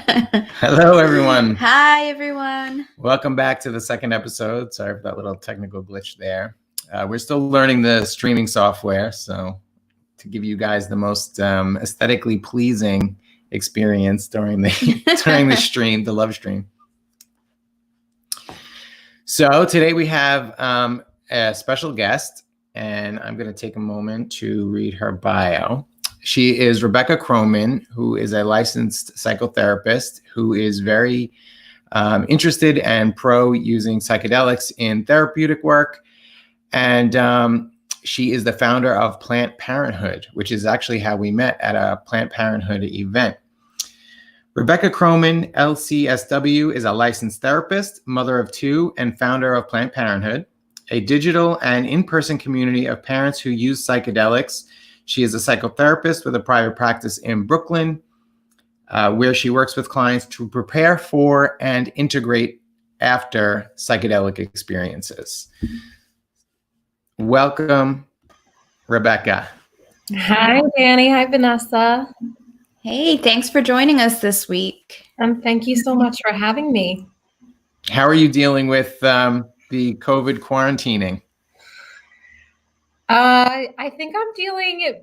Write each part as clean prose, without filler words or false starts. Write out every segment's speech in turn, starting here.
Hello, everyone. Hi, everyone. Welcome back to the second episode. Sorry for that little technical glitch there. We're still learning the streaming software, so to give you guys the most aesthetically pleasing experience during the stream, the Lovestream. So today we have a special guest, and I'm going to take a moment to read her bio. She is Rebecca Kronman, who is a licensed psychotherapist who is very interested and pro using psychedelics in therapeutic work. And she is the founder of Parenthood, which is actually how we met at a Planned Parenthood event. Rebecca Kronman, LCSW, is a licensed therapist, mother of two, and founder of Planned Parenthood, a digital and in-person community of parents who use psychedelics. She is a psychotherapist with a private practice in Brooklyn, where she works with clients to prepare for and integrate after psychedelic experiences. Welcome, Rebecca. Hi, Danny. Hi, Vanessa. Hey, thanks for joining us this week. Thank you so much for having me. How are you dealing with the COVID quarantining? I think I'm dealing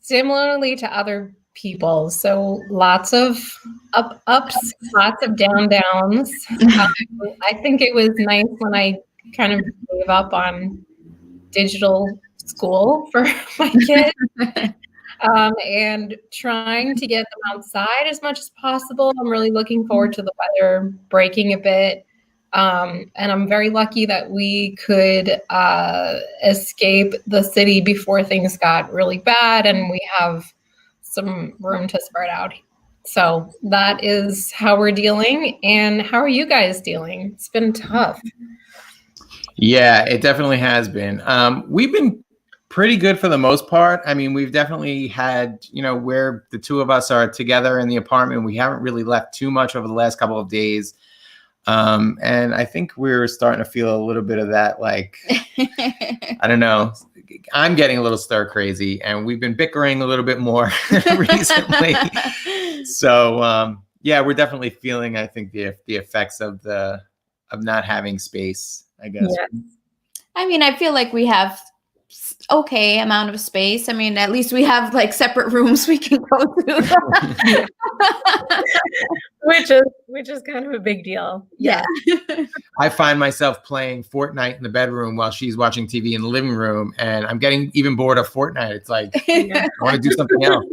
similarly to other people. So lots of ups, lots of downs. I think it was nice when I kind of gave up on digital school for my kids. And trying to get them outside as much as possible. I'm really looking forward to the weather breaking a bit. And I'm very lucky that we could escape the city before things got really bad, and we have some room to spread out. So that is how we're dealing. And how are you guys dealing? It's been tough. Yeah, it definitely has been. We've been pretty good for the most part. I mean, we've definitely had, where the two of us are together in the apartment, we haven't really left too much over the last couple of days. And I think we're starting to feel a little bit of that, like, I don't know, I'm getting a little stir crazy, and we've been bickering a little bit more recently. So, yeah, we're definitely feeling, I think, the effects of not having space, I guess. Yeah. I mean, I feel like we have okay amount of space. I mean, at least we have like separate rooms we can go to. which is kind of a big deal. Yeah. I find myself playing Fortnite in the bedroom while she's watching TV in the living room, and I'm getting even bored of Fortnite. It's like, I want to do something else.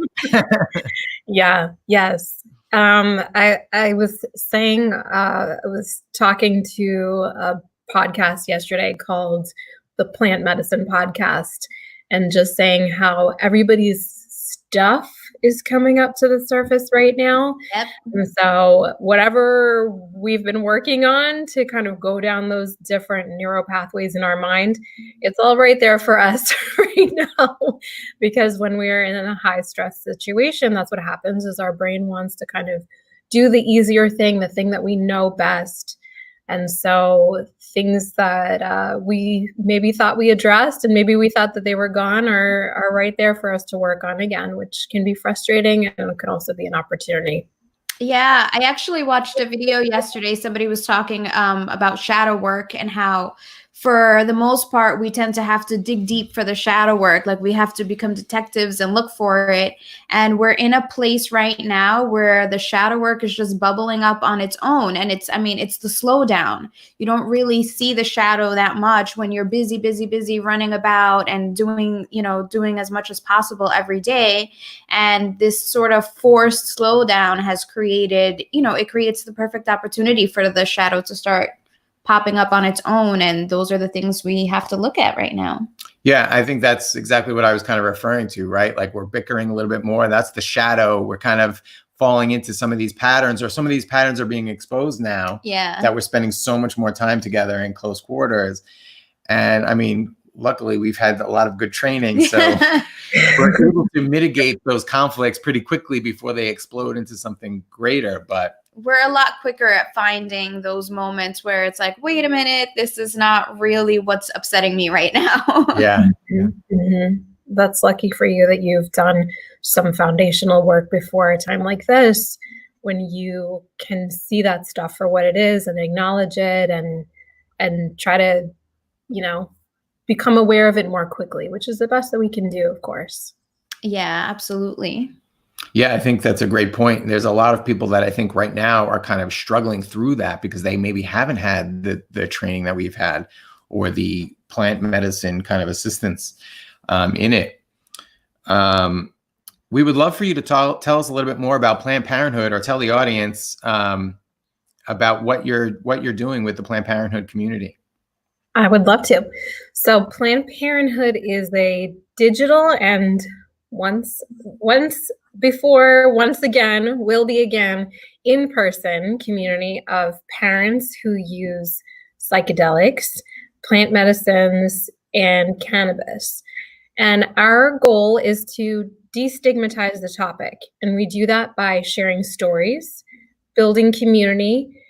Yeah. Yes. I was saying, I was talking to a podcast yesterday called the Plant Medicine Podcast, and just saying how everybody's stuff is coming up to the surface right now. Yep. And so whatever we've been working on to kind of go down those different neural pathways in our mind, it's all right there for us right now. Because when we're in a high stress situation, that's what happens, is our brain wants to kind of do the easier thing, the thing that we know best. And so things that we maybe thought we addressed, and maybe we thought that they were gone, are right there for us to work on again, which can be frustrating, and it can also be an opportunity. Yeah, I actually watched a video yesterday. Somebody was talking about shadow work, and how for the most part, we tend to have to dig deep for the shadow work. Like, we have to become detectives and look for it. And we're in a place right now where the shadow work is just bubbling up on its own. And it's the slowdown. You don't really see the shadow that much when you're busy running about and doing as much as possible every day. And this sort of forced slowdown has created, it creates the perfect opportunity for the shadow to start popping up on its own. And those are the things we have to look at right now. Yeah, I think that's exactly what I was kind of referring to, right? Like, we're bickering a little bit more. That's the shadow. We're kind of falling into some of these patterns, or some of these patterns are being exposed now. Yeah. That we're spending so much more time together in close quarters. And I mean, luckily we've had a lot of good training. So we're able to mitigate those conflicts pretty quickly before they explode into something greater. But we're a lot quicker at finding those moments where it's like, wait a minute, this is not really what's upsetting me right now. Yeah. Mm-hmm. That's lucky for you that you've done some foundational work before a time like this. when you can see that stuff for what it is and acknowledge it and try to, become aware of it more quickly, which is the best that we can do, of course. Yeah, absolutely. Yeah, I think that's a great point. There's a lot of people that I think right now are kind of struggling through that because they maybe haven't had the training that we've had or the plant medicine kind of assistance in it. We would love for you to tell us a little bit more about Planned Parenthood, or tell the audience about what you're doing with the Planned Parenthood community. I would love to. So Planned Parenthood is a digital and once again will be again in-person community of parents who use psychedelics, plant medicines, and cannabis. And our goal is to destigmatize the topic. And we do that by sharing stories, building community,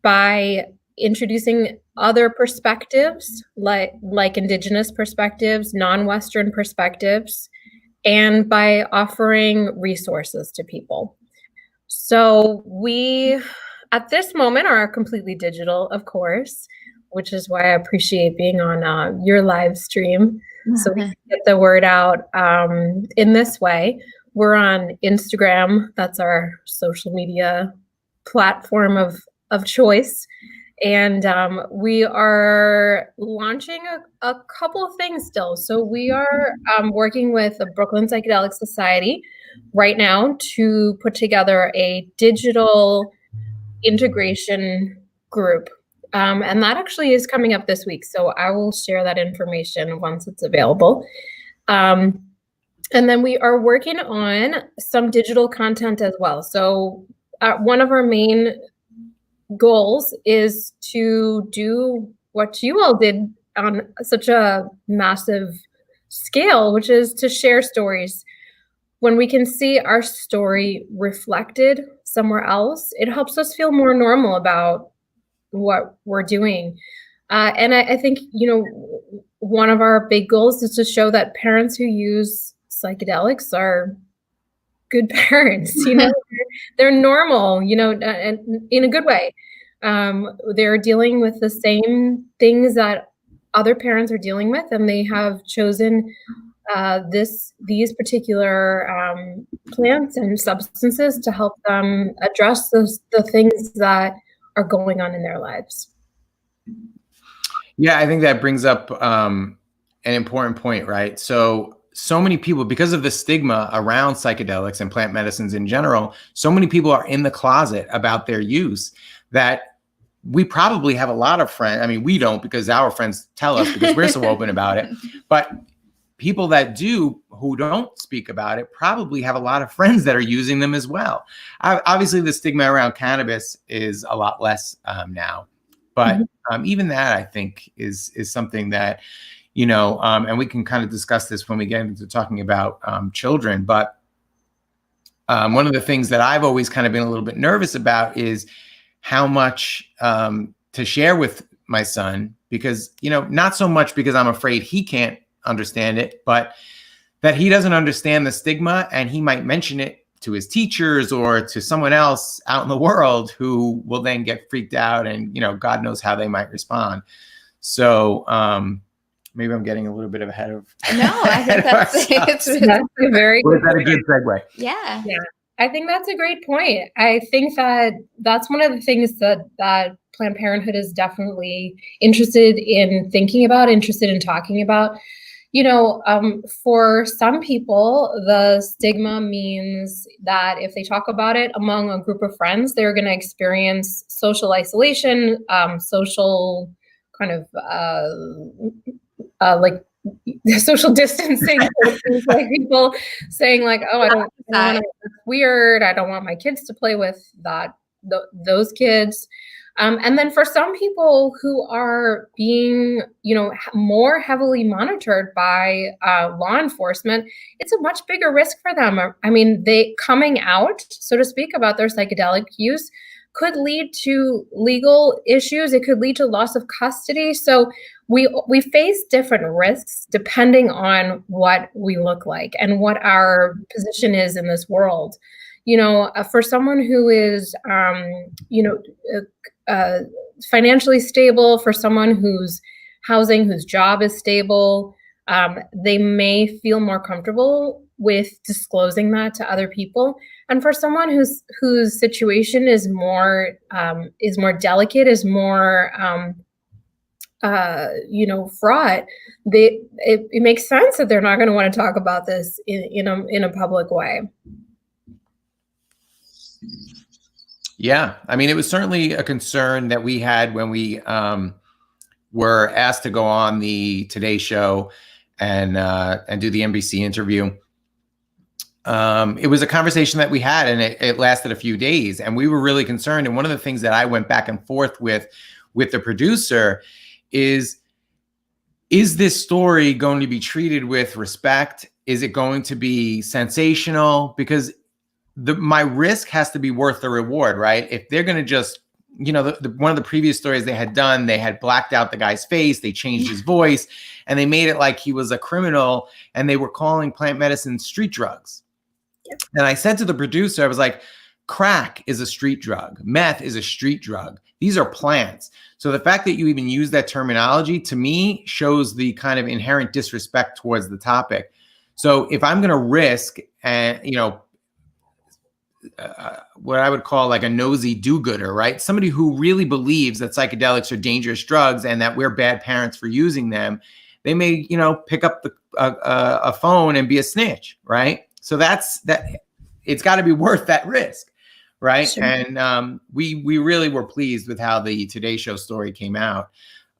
by introducing other perspectives like Indigenous perspectives, non-Western perspectives, and by offering resources to people. So we, at this moment, are completely digital, of course, which is why I appreciate being on your live stream. So we can get the word out in this way. We're on Instagram. That's our social media platform of choice. And we are launching a couple of things still. So we are working with the Brooklyn Psychedelic Society right now to put together a digital integration group. And that actually is coming up this week. So I will share that information once it's available. And then we are working on some digital content as well. So one of our main goals is to do what you all did on such a massive scale, which is to share stories. When we can see our story reflected somewhere else, it helps us feel more normal about what we're doing. And I think, one of our big goals is to show that parents who use psychedelics are good parents, they're normal, and in a good way. They're dealing with the same things that other parents are dealing with, and they have chosen these particular plants and substances to help them address the things that are going on in their lives. Yeah, I think that brings up an important point, right? So many people, because of the stigma around psychedelics and plant medicines in general, so many people are in the closet about their use that we probably have a lot of friends. I mean, we don't, because our friends tell us because we're so open about it. But people that do, who don't speak about it, probably have a lot of friends that are using them as well. Obviously, the stigma around cannabis is a lot less now. But even that, I think, is something that, and we can kind of discuss this when we get into talking about children. But one of the things that I've always kind of been a little bit nervous about is how much to share with my son, because, not so much because I'm afraid he can't understand it, but that he doesn't understand the stigma, and he might mention it to his teachers or to someone else out in the world who will then get freaked out, and, God knows how they might respond. So maybe I'm getting a little bit ahead of. No, I think that's a very good. Is that a good segue? Yeah. I think that's a great point. I think that that's one of the things that Planned Parenthood is definitely interested in thinking about, interested in talking about. For some people, the stigma means that if they talk about it among a group of friends, they're going to experience social isolation, social kind of like social distancing. Like people saying like, "Oh, I don't want to. It's weird. I don't want my kids to play with those kids." And then for some people who are being, more heavily monitored by law enforcement, it's a much bigger risk for them. I mean, they coming out, so to speak, about their psychedelic use could lead to legal issues. It could lead to loss of custody. So we face different risks depending on what we look like and what our position is in this world. for someone who is, financially stable, for someone whose job is stable, they may feel more comfortable with disclosing that to other people. And for someone whose situation is more delicate, is more fraught, it makes sense that they're not going to want to talk about this in a public way. Yeah, I mean, it was certainly a concern that we had when we were asked to go on the Today Show and do the NBC interview. It was a conversation that we had, and it lasted a few days, and we were really concerned. And one of the things that I went back and forth with the producer is this story going to be treated with respect? Is it going to be sensational? Because my risk has to be worth the reward, right? If they're going to just, one of the previous stories they had done, they had blacked out the guy's face, they changed his voice, and they made it like he was a criminal, and they were calling plant medicine street drugs. Yep. And I said to the producer, I was like, crack is a street drug. Meth is a street drug. These are plants. So the fact that you even use that terminology, to me, shows the kind of inherent disrespect towards the topic. So if I'm going to risk, what I would call like a nosy do-gooder, right? Somebody who really believes that psychedelics are dangerous drugs and that we're bad parents for using them, they may, pick up a phone and be a snitch, right? So that's that. It's got to be worth that risk, right? Sure. And we really were pleased with how the Today Show story came out.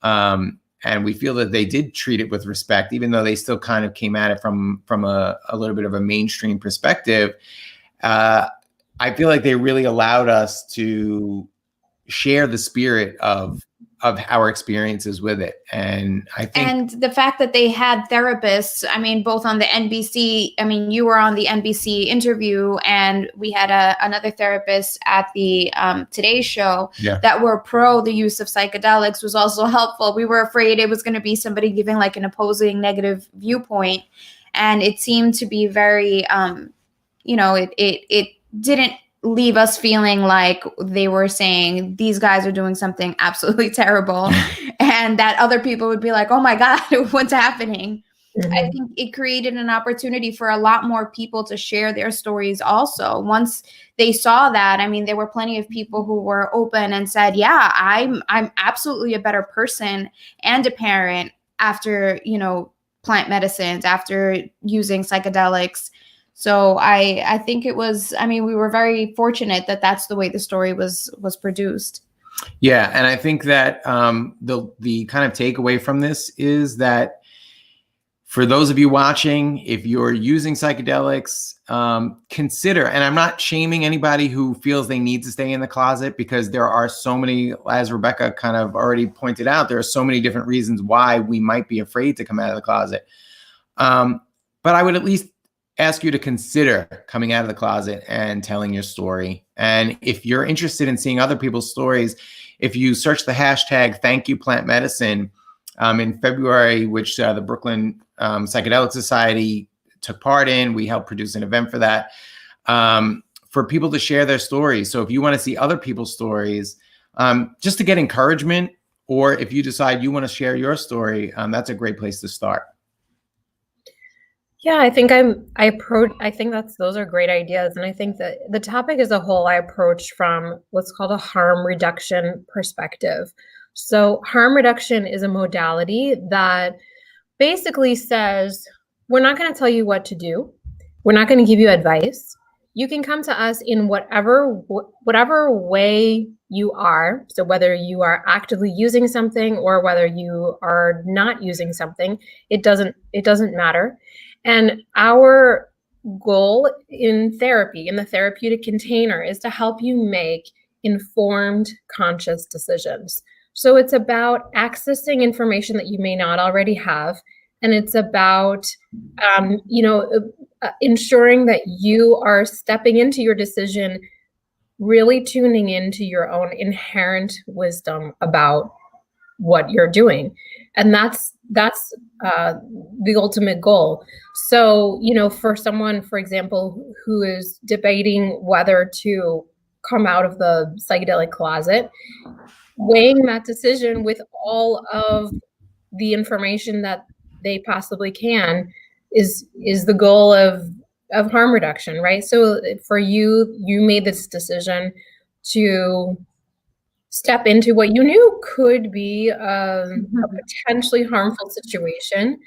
And we feel that they did treat it with respect, even though they still kind of came at it from a little bit of a mainstream perspective. I feel like they really allowed us to share the spirit of our experiences with it. And I think, and the fact that they had therapists, I mean, both on the NBC, I mean, you were on the NBC interview, and we had another therapist at the Today Show that were pro the use of psychedelics, was also helpful. We were afraid it was going to be somebody giving like an opposing negative viewpoint. And it seemed to be very, it didn't leave us feeling like they were saying these guys are doing something absolutely terrible and that other people would be like, oh my God, what's happening? Mm-hmm. I think it created an opportunity for a lot more people to share their stories also. Once they saw that, I mean, there were plenty of people who were open and said, yeah, I'm absolutely a better person and a parent after, plant medicines, after using psychedelics. So I think it was, I mean, we were very fortunate that that's the way the story was produced. Yeah. And I think that the kind of takeaway from this is that for those of you watching, if you're using psychedelics, consider, and I'm not shaming anybody who feels they need to stay in the closet, because there are so many, as Rebecca kind of already pointed out, there are so many different reasons why we might be afraid to come out of the closet. But I would at least ask you to consider coming out of the closet and telling your story. And if you're interested in seeing other people's stories, if you search the hashtag #ThankYouPlantMedicine in February, which the Brooklyn Psychedelic Society took part in, we helped produce an event for that, for people to share their stories. So if you want to see other people's stories, just to get encouragement, or if you decide you want to share your story, that's a great place to start. Yeah, I think those are great ideas. And I think that the topic as a whole, I approach from what's called a harm reduction perspective. So harm reduction is a modality that basically says, we're not going to tell you what to do. We're not going to give you advice. You can come to us in whatever way you are. So whether you are actively using something or whether you are not using something, it doesn't matter. And our goal in therapy, in the therapeutic container, is to help you make informed, conscious decisions. So it's about accessing information that you may not already have. And it's about, ensuring that you are stepping into your decision, really tuning into your own inherent wisdom about what you're doing. And that's the ultimate goal. So, for someone, for example, who is debating whether to come out of the psychedelic closet, weighing that decision with all of the information that they possibly can is the goal of harm reduction, right? So for you made this decision to step into what you knew could be a potentially harmful situation,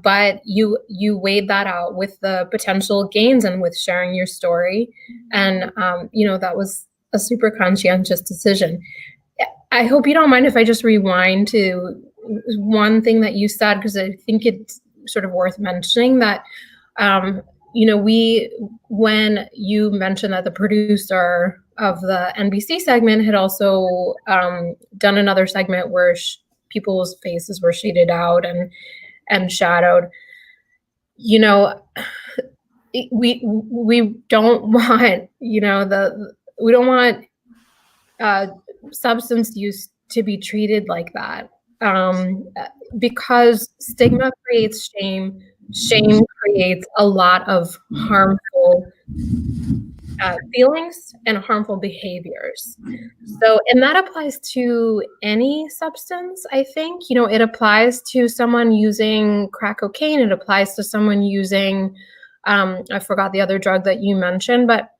but you weighed that out with the potential gains and with sharing your story, and that was a super conscientious decision. I hope you don't mind if I just rewind to one thing that you said, because I think it's sort of worth mentioning that, when you mentioned that the producer of the NBC segment had also done another segment where people's faces were shaded out and shadowed, we don't want, we don't want substance use to be treated like that, because stigma creates shame. Shame creates a lot of harmful feelings and harmful behaviors. So, and that applies to any substance, I think. It applies to someone using crack cocaine. It applies to someone using, I forgot the other drug that you mentioned, but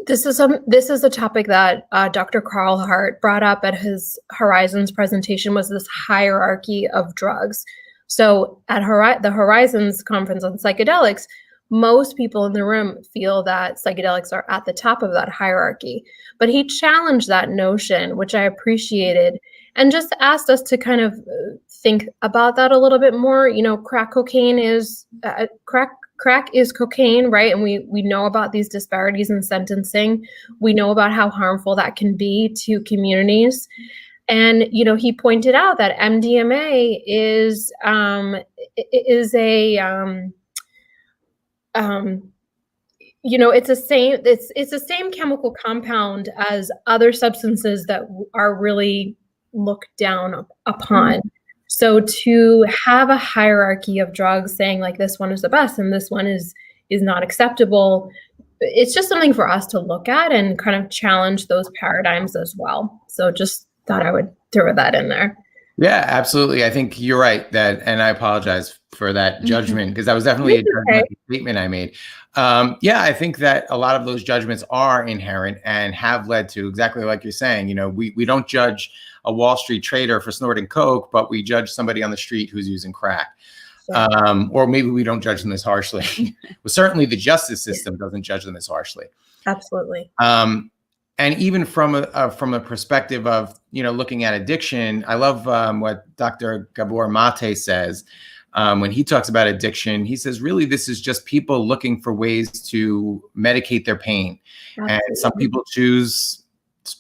this is a topic that Dr. Carl Hart brought up at his Horizons presentation, was this hierarchy of drugs. So at the Horizons conference on psychedelics, most people in the room feel that psychedelics are at the top of that hierarchy. But he challenged that notion, which I appreciated, and just asked us to kind of think about that a little bit more. Crack cocaine is crack is cocaine, right? And we know about these disparities in sentencing. We know about how harmful that can be to communities. And, he pointed out that MDMA is a it's the same chemical compound as other substances that are really looked down upon. So to have a hierarchy of drugs saying like this one is the best and this one is not acceptable, it's just something for us to look at and kind of challenge those paradigms as well. So just thought I would throw that in there. Yeah, absolutely. I think you're right and I apologize for that judgment, because that was definitely a judgment statement I made. I think that a lot of those judgments are inherent and have led to exactly like you're saying. We don't judge a Wall Street trader for snorting coke, but we judge somebody on the street who's using crack. Sure. Or maybe we don't judge them as harshly. Well, certainly the justice system doesn't judge them as harshly. Absolutely. And even from a perspective of, looking at addiction, I love what Dr. Gabor Mate says when he talks about addiction. He says, really, this is just people looking for ways to medicate their pain. Absolutely. And some people choose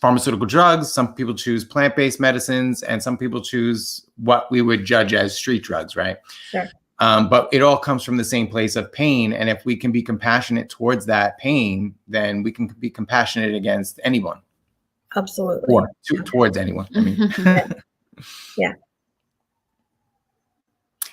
pharmaceutical drugs, some people choose plant-based medicines, and some people choose what we would judge as street drugs, right? Sure. But it all comes from the same place of pain. And if we can be compassionate towards that pain, then we can be compassionate against anyone. Absolutely. Or towards anyone. I mean. Yeah.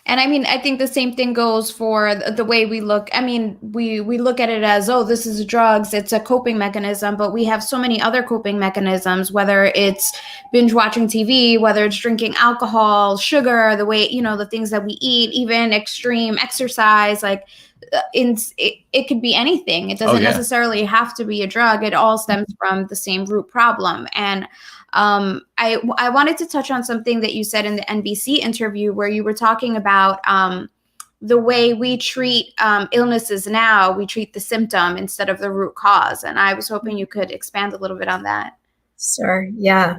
And I mean, I think the same thing goes for the way we look. I mean, we look at it as, oh, this is drugs, it's a coping mechanism, but we have so many other coping mechanisms, whether it's binge watching TV, whether it's drinking alcohol, sugar, the way, the things that we eat, even extreme exercise, like it could be anything. It doesn't necessarily have to be a drug. It all stems from the same root problem. And I wanted to touch on something that you said in the NBC interview, where you were talking about the way we treat illnesses now. We treat the symptom instead of the root cause. And I was hoping you could expand a little bit on that. Sure. Yeah.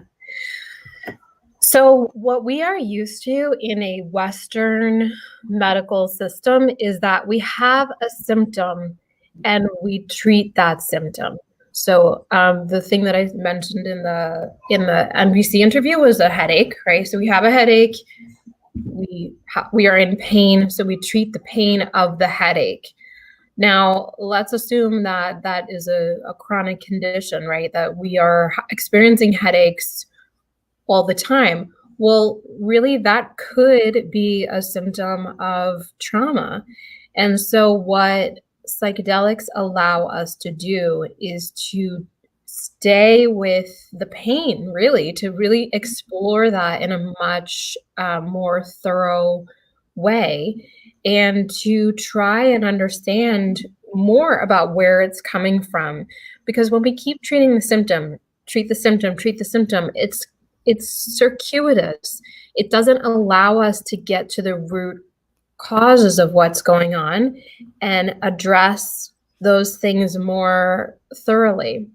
So what we are used to in a Western medical system is that we have a symptom and we treat that symptom. So the thing that I mentioned in the NBC interview was a headache, right? So we have a headache, we are in pain, so we treat the pain of the headache. Now, let's assume that that is a chronic condition, right? That we are experiencing headaches all the time. Well, really, that could be a symptom of trauma. And so, what psychedelics allow us to do is to stay with the pain, really, to really explore that in a much more thorough way, and to try and understand more about where it's coming from. Because when we keep treating the symptom, treat the symptom, treat the symptom, it's circuitous. It doesn't allow us to get to the root causes of what's going on and address those things more thoroughly.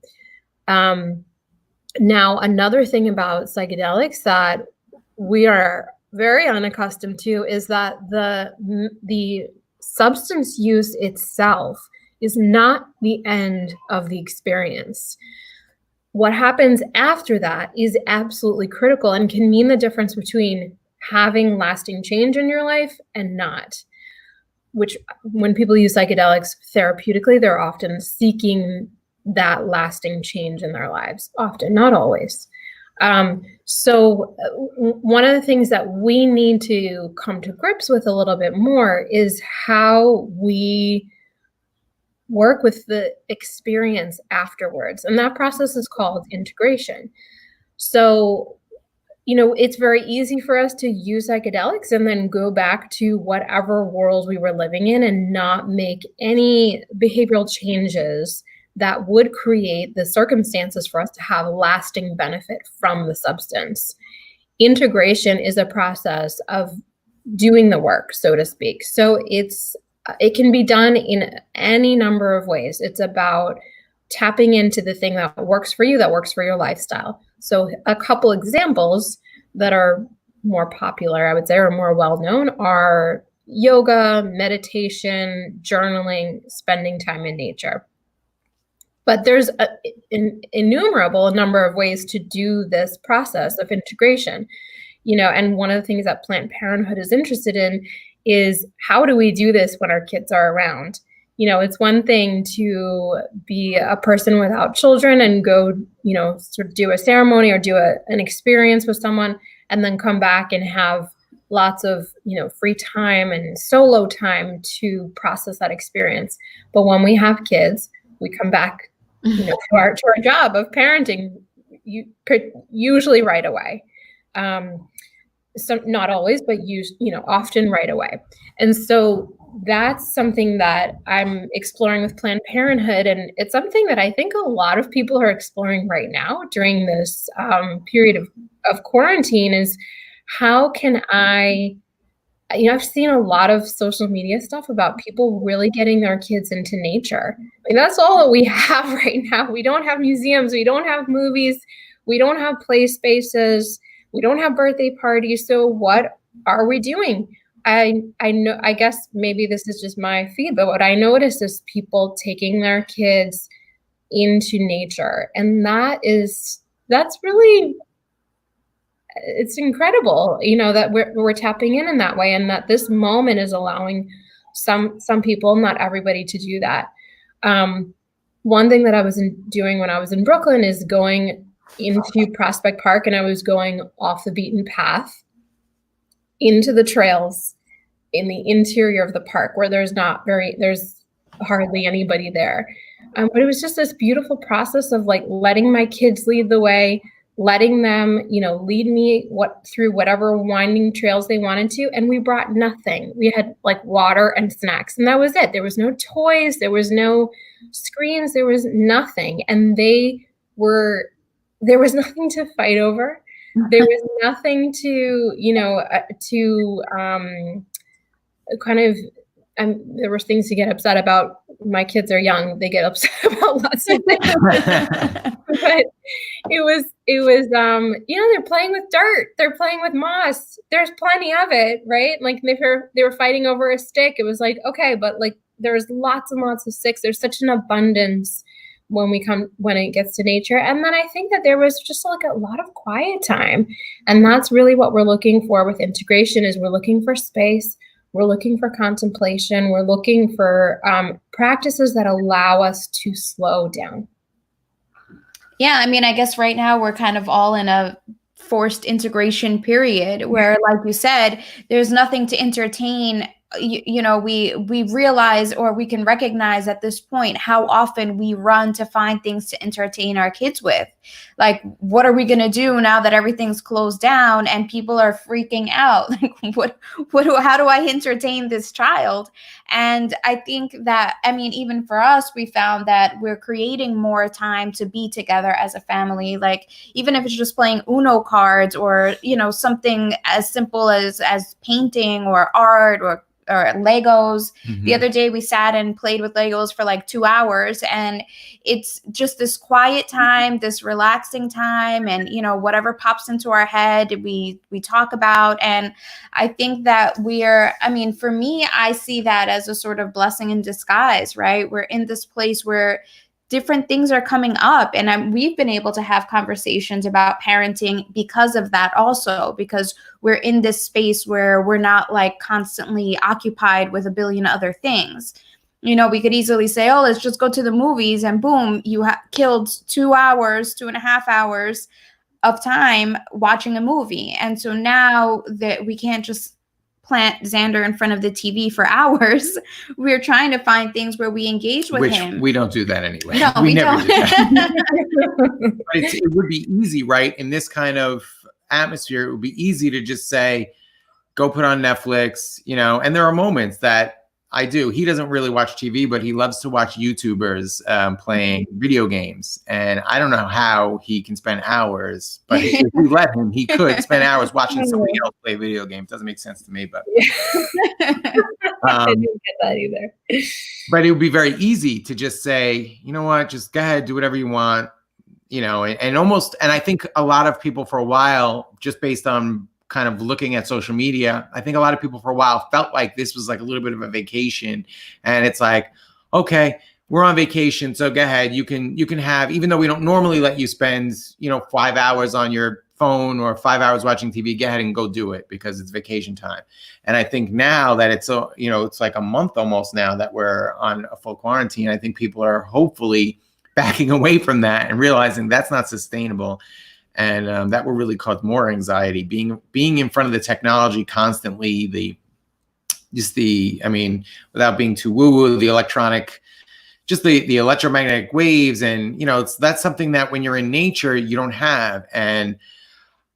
Now, another thing about psychedelics that we are very unaccustomed to is that the substance use itself is not the end of the experience. What happens after that is absolutely critical and can mean the difference between having lasting change in your life and not. Which, when people use psychedelics therapeutically, they're often seeking that lasting change in their lives. Often, not always. So one of the things that we need to come to grips with a little bit more is how we work with the experience afterwards. And that process is called integration. So, it's very easy for us to use psychedelics and then go back to whatever world we were living in and not make any behavioral changes that would create the circumstances for us to have lasting benefit from the substance. Integration is a process of doing the work, so to speak. So it can be done in any number of ways. It's about tapping into the thing that works for you, that works for your lifestyle. So a couple examples that are more popular, I would say, or more well-known are yoga, meditation, journaling, spending time in nature. But there's an innumerable number of ways to do this process of integration. And one of the things that Planned Parenthood is interested in is how do we do this when our kids are around? It's one thing to be a person without children and go, sort of do a ceremony or do an experience with someone and then come back and have lots of, free time and solo time to process that experience. But when we have kids, we come back, to our job of parenting, usually right away. So not always, but often right away. And so that's something that I'm exploring with Planned Parenthood. And it's something that I think a lot of people are exploring right now during this period of quarantine is how can I've seen a lot of social media stuff about people really getting their kids into nature. That's all that we have right now. We don't have museums. We don't have movies. We don't have play spaces. We don't have birthday parties. So what are we doing? I know, I guess maybe this is just my feed, but what I notice is people taking their kids into nature. And that's really, it's incredible, that we're tapping in that way, and that this moment is allowing some people, not everybody, to do that. One thing that I was doing when I was in Brooklyn is going into Prospect Park, and I was going off the beaten path into the trails in the interior of the park where there's hardly anybody there. But it was just this beautiful process of letting my kids lead the way, letting them, lead me through whatever winding trails they wanted to. And we brought nothing. We had water and snacks, and that was it. There was no toys. There was no screens. There was nothing. And there was nothing to fight over. There was nothing to, there were things to get upset about. My kids are young. They get upset about lots of things. But it was, they're playing with dirt. They're playing with moss. There's plenty of it, right? They were fighting over a stick. It was okay, but there's lots and lots of sticks. There's such an abundance when it gets to nature. And then I think that there was just a lot of quiet time. And that's really what we're looking for with integration is we're looking for space. We're looking for contemplation. We're looking for practices that allow us to slow down. Yeah, I guess right now we're kind of all in a forced integration period where, like you said, there's nothing to entertain. We realize, or we can recognize at this point, how often we run to find things to entertain our kids with. Like, what are we going to do now that everything's closed down and people are freaking out? Like, how do I entertain this child? And I think that, I mean, even for us, we found that we're creating more time to be together as a family. Like, even if it's just playing Uno cards, or, something as simple as painting or art or Legos. Mm-hmm. The other day we sat and played with Legos for like 2 hours, and it's just this quiet time, this relaxing time, and whatever pops into our head, we talk about. And I think that for me, I see that as a sort of blessing in disguise, right? We're in this place where different things are coming up, and we've been able to have conversations about parenting because of that, also because we're in this space where we're not like constantly occupied with a billion other things. We could easily say, oh, let's just go to the movies, and boom, you killed 2.5 hours of time watching a movie. And so now that we can't just plant Xander in front of the TV for hours, we're trying to find things where we engage with him. We don't do that anyway. No, we never don't. do that. But it would be easy, right? In this kind of atmosphere, it would be easy to just say, go put on Netflix, and there are moments that I do. He doesn't really watch TV, but he loves to watch YouTubers playing video games. And I don't know how he can spend hours, but if we let him, he could spend hours watching somebody else play video games. Doesn't make sense to me, but I didn't get that either. But it would be very easy to just say, you know what, just go ahead, do whatever you want, and I think a lot of people for a while, just based on kind of looking at social media, I think a lot of people for a while felt like this was like a little bit of a vacation. And it's like, okay, we're on vacation, so go ahead. You can have, even though we don't normally let you spend, 5 hours on your phone or 5 hours watching TV, go ahead and go do it because it's vacation time. And I think now that it's like a month almost now that we're on a full quarantine, I think people are hopefully backing away from that and realizing that's not sustainable. And that will really cause more anxiety. Being in front of the technology constantly, without being too woo-woo, the electronic, just the electromagnetic waves, and that's something that when you're in nature you don't have. And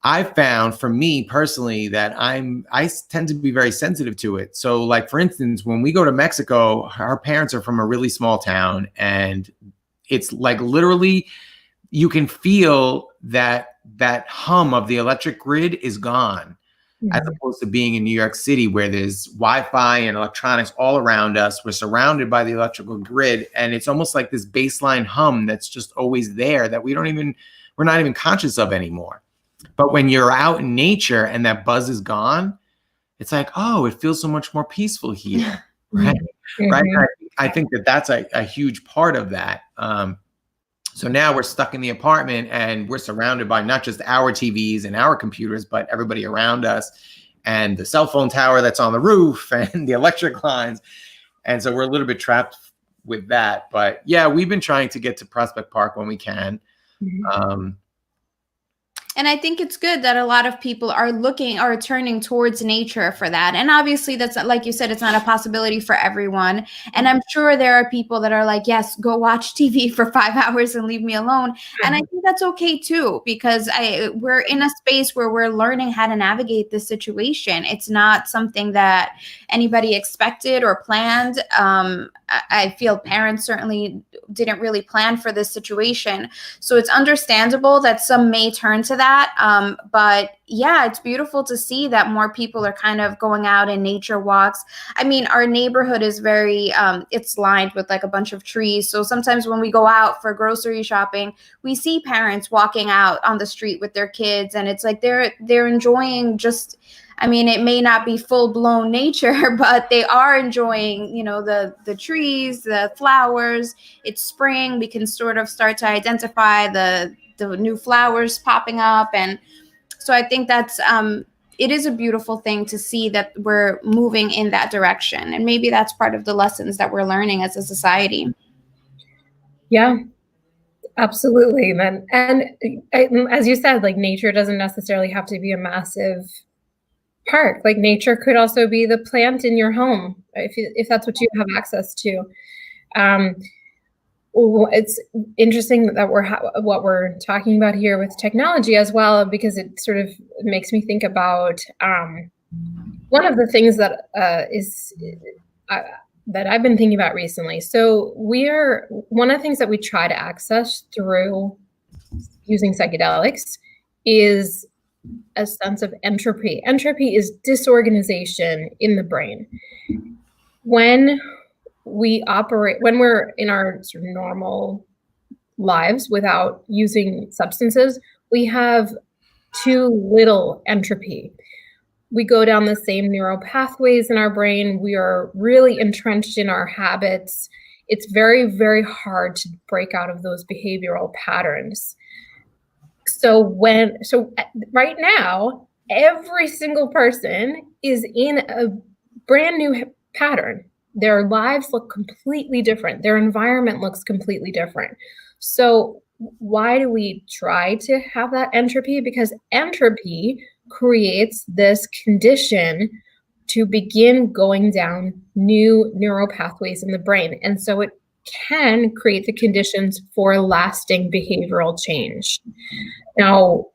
I've found, for me personally, that I tend to be very sensitive to it. So, like, for instance, when we go to Mexico, our parents are from a really small town, and it's like literally you can feel that hum of the electric grid is gone, as opposed to being in New York City where there's Wi-Fi and electronics all around us. We're surrounded by the electrical grid, and it's almost like this baseline hum that's just always there that we're not even conscious of anymore. But when you're out in nature and that buzz is gone, it's like, oh, it feels so much more peaceful here, right? Right. I think that's a huge part of that. So now we're stuck in the apartment and we're surrounded by not just our TVs and our computers, but everybody around us and the cell phone tower that's on the roof and the electric lines. And so we're a little bit trapped with that. But yeah, we've been trying to get to Prospect Park when we can. And I think it's good that a lot of people are turning towards nature for that. And obviously that's, like you said, it's not a possibility for everyone. And I'm sure there are people that are like, yes, go watch TV for 5 hours and leave me alone. And I think that's okay too, because we're in a space where we're learning how to navigate this situation. It's not something that anybody expected or planned. I feel parents certainly didn't really plan for this situation. So it's understandable that some may turn to that. But yeah, it's beautiful to see that more people are kind of going out in nature walks. I mean, our neighborhood is very, it's lined with like a bunch of trees. So sometimes when we go out for grocery shopping, we see parents walking out on the street with their kids, and it's like they're enjoying just, I mean, it may not be full-blown nature, but they are enjoying, the trees, the flowers. It's spring. We can sort of start to identify the new flowers popping up. And so I think that's, it is a beautiful thing to see that we're moving in that direction. And maybe that's part of the lessons that we're learning as a society. Yeah. Absolutely. And as you said, like nature doesn't necessarily have to be a massive park. Like nature could also be the plant in your home if that's what you have access to. It's interesting that what we're talking about here with technology as well, because it sort of makes me think about one of the things that that I've been thinking about recently. So one of the things that we try to access through using psychedelics is a sense of entropy. Entropy is disorganization in the brain. When we're in our sort of normal lives without using substances, we have too little entropy. We go down the same neural pathways in our brain. We are really entrenched in our habits. It's very, very hard to break out of those behavioral patterns. So right now, every single person is in a brand new pattern. Their lives look completely different. Their environment looks completely different. So why do we try to have that entropy? Because entropy creates this condition to begin going down new neural pathways in the brain. And so it can create the conditions for lasting behavioral change. Now,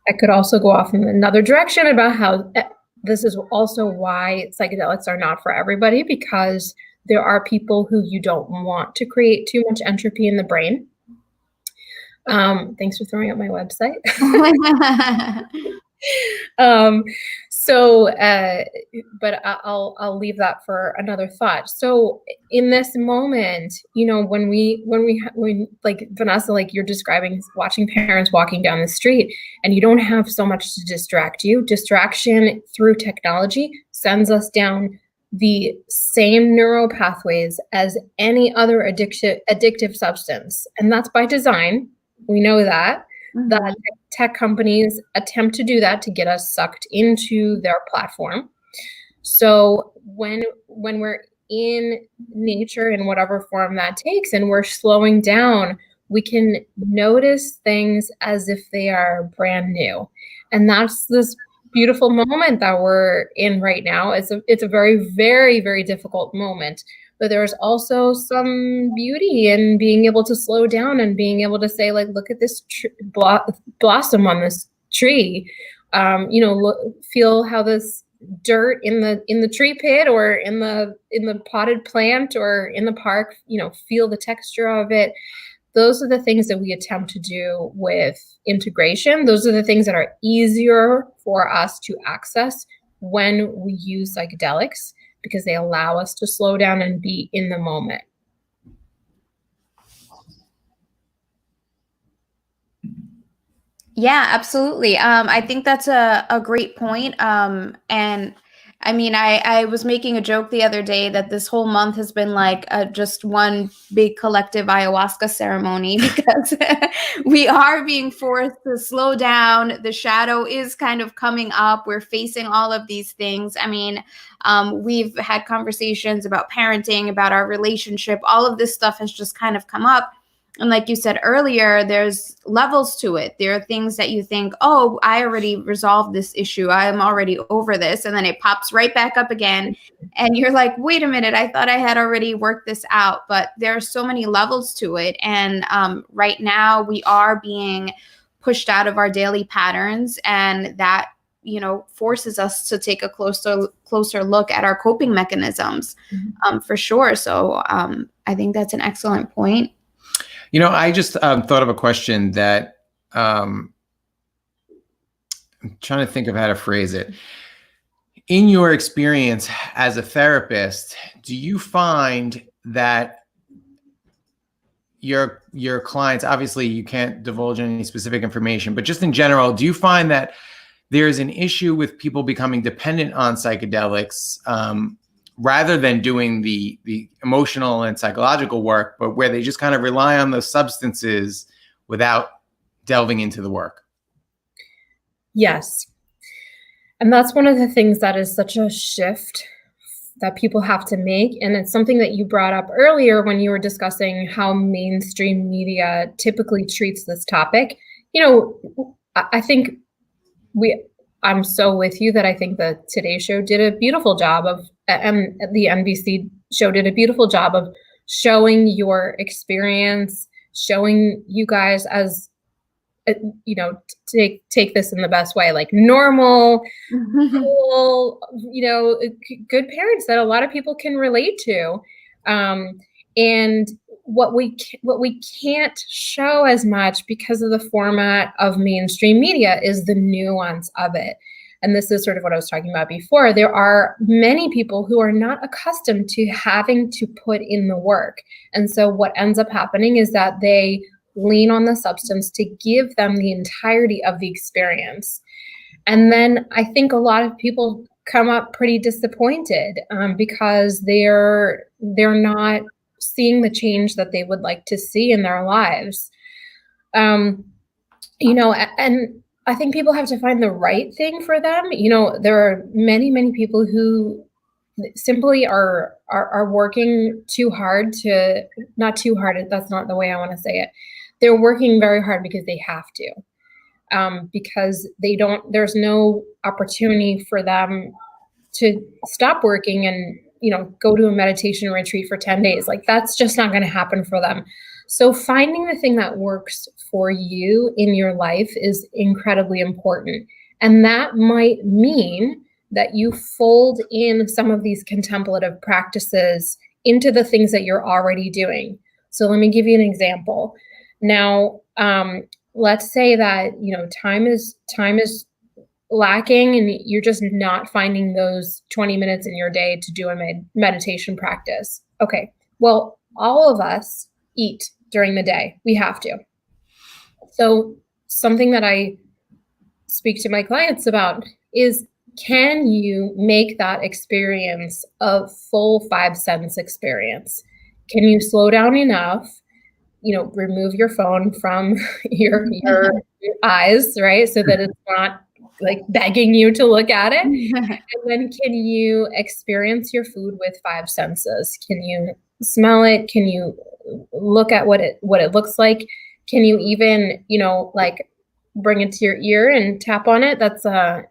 I could also go off in another direction about how this is also why psychedelics are not for everybody, because there are people who you don't want to create too much entropy in the brain. Thanks for throwing up my website. But I'll leave that for another thought. So in this moment, when like Vanessa, like you're describing, watching parents walking down the street and you don't have so much to distract you. Distraction through technology sends us down the same neural pathways as any other addictive substance. And that's by design. We know that. Mm-hmm. That tech companies attempt to do that to get us sucked into their platform. So when we're in nature in whatever form that takes and we're slowing down, we can notice things as if they are brand new. And that's this beautiful moment that we're in right now. It's a very, very, very difficult moment. But there's also some beauty in being able to slow down and being able to say, like, look at this blossom on this tree. Feel how this dirt in the tree pit or in the potted plant or in the park, feel the texture of it. Those are the things that we attempt to do with integration. Those are the things that are easier for us to access when we use psychedelics, because they allow us to slow down and be in the moment. Yeah, absolutely. I think that's a great point. And I mean, I was making a joke the other day that this whole month has been like just one big collective ayahuasca ceremony, because we are being forced to slow down. The shadow is kind of coming up. We're facing all of these things. I mean, we've had conversations about parenting, about our relationship. All of this stuff has just kind of come up. And like you said earlier, there's levels to it. There are things that you think, oh, I already resolved this issue. I'm already over this. And then it pops right back up again. And you're like, wait a minute, I thought I had already worked this out. But there are so many levels to it. And right now we are being pushed out of our daily patterns. And that, forces us to take a closer look at our coping mechanisms, for sure. So I think that's an excellent point. I just thought of a question that I'm trying to think of how to phrase it. In your experience as a therapist, do you find that your clients, obviously you can't divulge any specific information, but just in general, do you find that there's an issue with people becoming dependent on psychedelics rather than doing the emotional and psychological work, but where they just kind of rely on those substances without delving into the work? Yes. And that's one of the things that is such a shift that people have to make. And it's something that you brought up earlier when you were discussing how mainstream media typically treats this topic. You know, I think I'm so with you that I think the Today Show did a beautiful job of, and the NBC show did a beautiful job of showing your experience, showing you guys as, you know, take this in the best way, like normal, cool, you know, good parents that a lot of people can relate to. And what we can't show as much because of the format of mainstream media is the nuance of it. And this is sort of what I was talking about before. There are many people who are not accustomed to having to put in the work. And so what ends up happening is that they lean on the substance to give them the entirety of the experience. And then I think a lot of people come up pretty disappointed because they're not seeing the change that they would like to see in their lives. You know, and I think people have to find the right thing for them. You know, there are many, many people who simply are working too hard to, not too hard, that's not the way I want to say it. They're working very hard because they have to, because there's no opportunity for them to stop working and, you know, go to a meditation retreat for 10 days. Like, that's just not going to happen for them. So finding the thing that works for you in your life is incredibly important. And that might mean that you fold in some of these contemplative practices into the things that you're already doing. So let me give you an example. Now, let's say that, you know, time is lacking and you're just not finding those 20 minutes in your day to do a meditation practice. Okay, well, all of us eat during the day. We have to. So something that I speak to my clients about is, can you make that experience a full 5 sense experience? Can you slow down enough, you know, remove your phone from your eyes, right? So that it's not like begging you to look at it. And then can you experience your food with 5 senses? Can you smell it? Can you look at what it looks like? Can you even, you know, like bring it to your ear and tap on it? That's a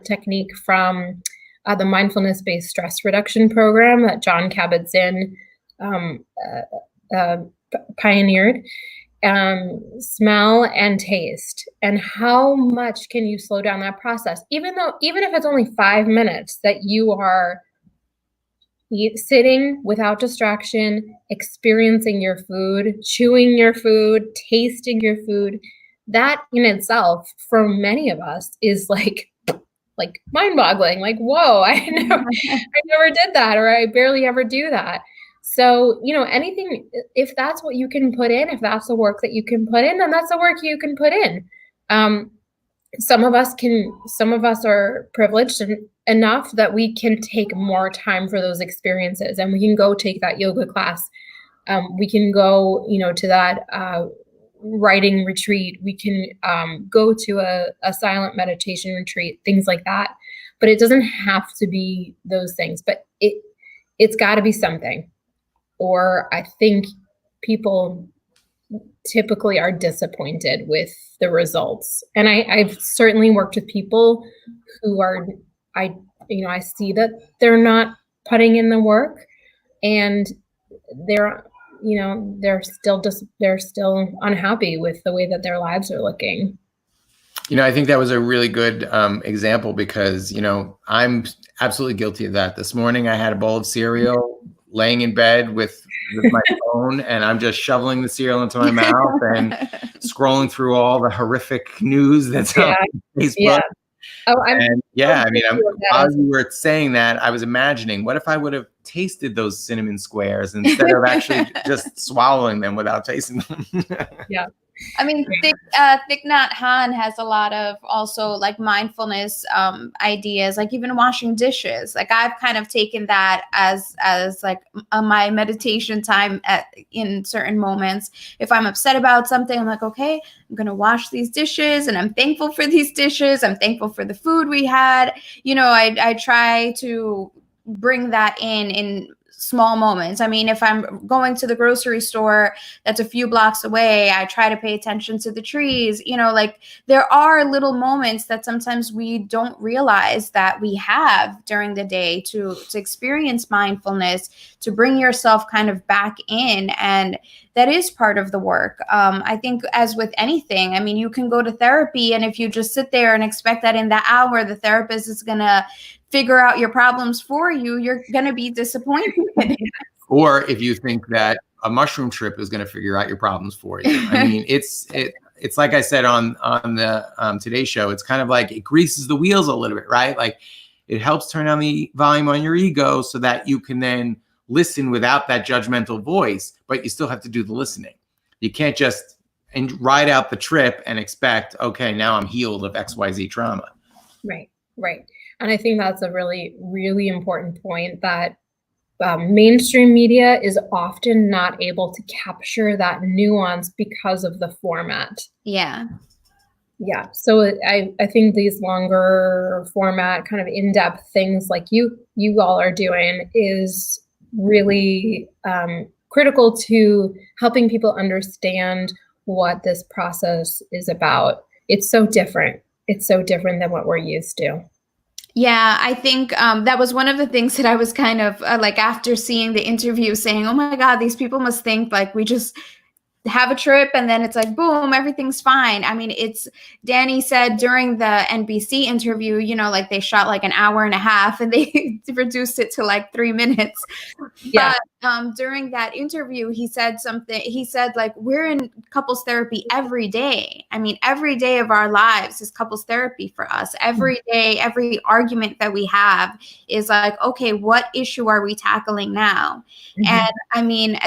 technique from the mindfulness-based stress reduction program that John Kabat-Zinn pioneered. Smell and taste, and how much can you slow down that process? Even if it's only 5 minutes that you are sitting without distraction, experiencing your food, chewing your food, tasting your food, that in itself, for many of us, is like mind-boggling. Like, whoa, I never did that, or I barely ever do that. So, you know, anything, if that's what you can put in, if that's the work that you can put in, then that's the work you can put in. Some of us are privileged enough that we can take more time for those experiences, and we can go take that yoga class. We can go, you know, to that writing retreat. We can go to a silent meditation retreat, things like that. But it doesn't have to be those things, but it's got to be something. Or I think people typically are disappointed with the results. And I've certainly worked with people who I see that they're not putting in the work, and they're still unhappy with the way that their lives are looking. You know, I think that was a really good example, because, you know, I'm absolutely guilty of that. This morning I had a bowl of cereal, laying in bed with my phone, and I'm just shoveling the cereal into my mouth and scrolling through all the horrific news that's on Facebook. Yeah. While you were saying that, I was imagining, what if I would have tasted those cinnamon squares instead of actually just swallowing them without tasting them? Yeah. I mean, Thich Nhat Hanh has a lot of also like mindfulness ideas, like even washing dishes. Like I've kind of taken that as like my meditation time in certain moments. If I'm upset about something, I'm like, okay, I'm going to wash these dishes, and I'm thankful for these dishes. I'm thankful for the food we had. You know, I try to bring that in small moments. I mean, if I'm going to the grocery store that's a few blocks away, I try to pay attention to the trees. You know, like there are little moments that sometimes we don't realize that we have during the day to experience mindfulness, to bring yourself kind of back in. And that is part of the work. I think as with anything, I mean, you can go to therapy, and if you just sit there and expect that in that hour, the therapist is going to figure out your problems for you, you're going to be disappointed. Or if you think that a mushroom trip is going to figure out your problems for you. I mean, it's like I said on the Today Show, it's kind of like it greases the wheels a little bit, right? Like it helps turn down the volume on your ego so that you can then listen without that judgmental voice, but you still have to do the listening. You can't just ride out the trip and expect, okay, now I'm healed of XYZ trauma. Right. And I think that's a really, really important point, that mainstream media is often not able to capture that nuance because of the format. Yeah. So I think these longer format, kind of in-depth things like you all are doing is really critical to helping people understand what this process is about. It's so different. It's so different than what we're used to. Yeah, I think that was one of the things that I was kind of like after seeing the interview saying, oh my God, these people must think like we just have a trip and then it's like, boom, everything's fine. I mean, Danny said during the NBC interview, you know, like they shot like an hour and a half and they reduced it to like 3 minutes. Yeah. But during that interview, he said like, we're in couples therapy every day. I mean, every day of our lives is couples therapy for us. Every day, every argument that we have is like, okay, what issue are we tackling now? And I mean,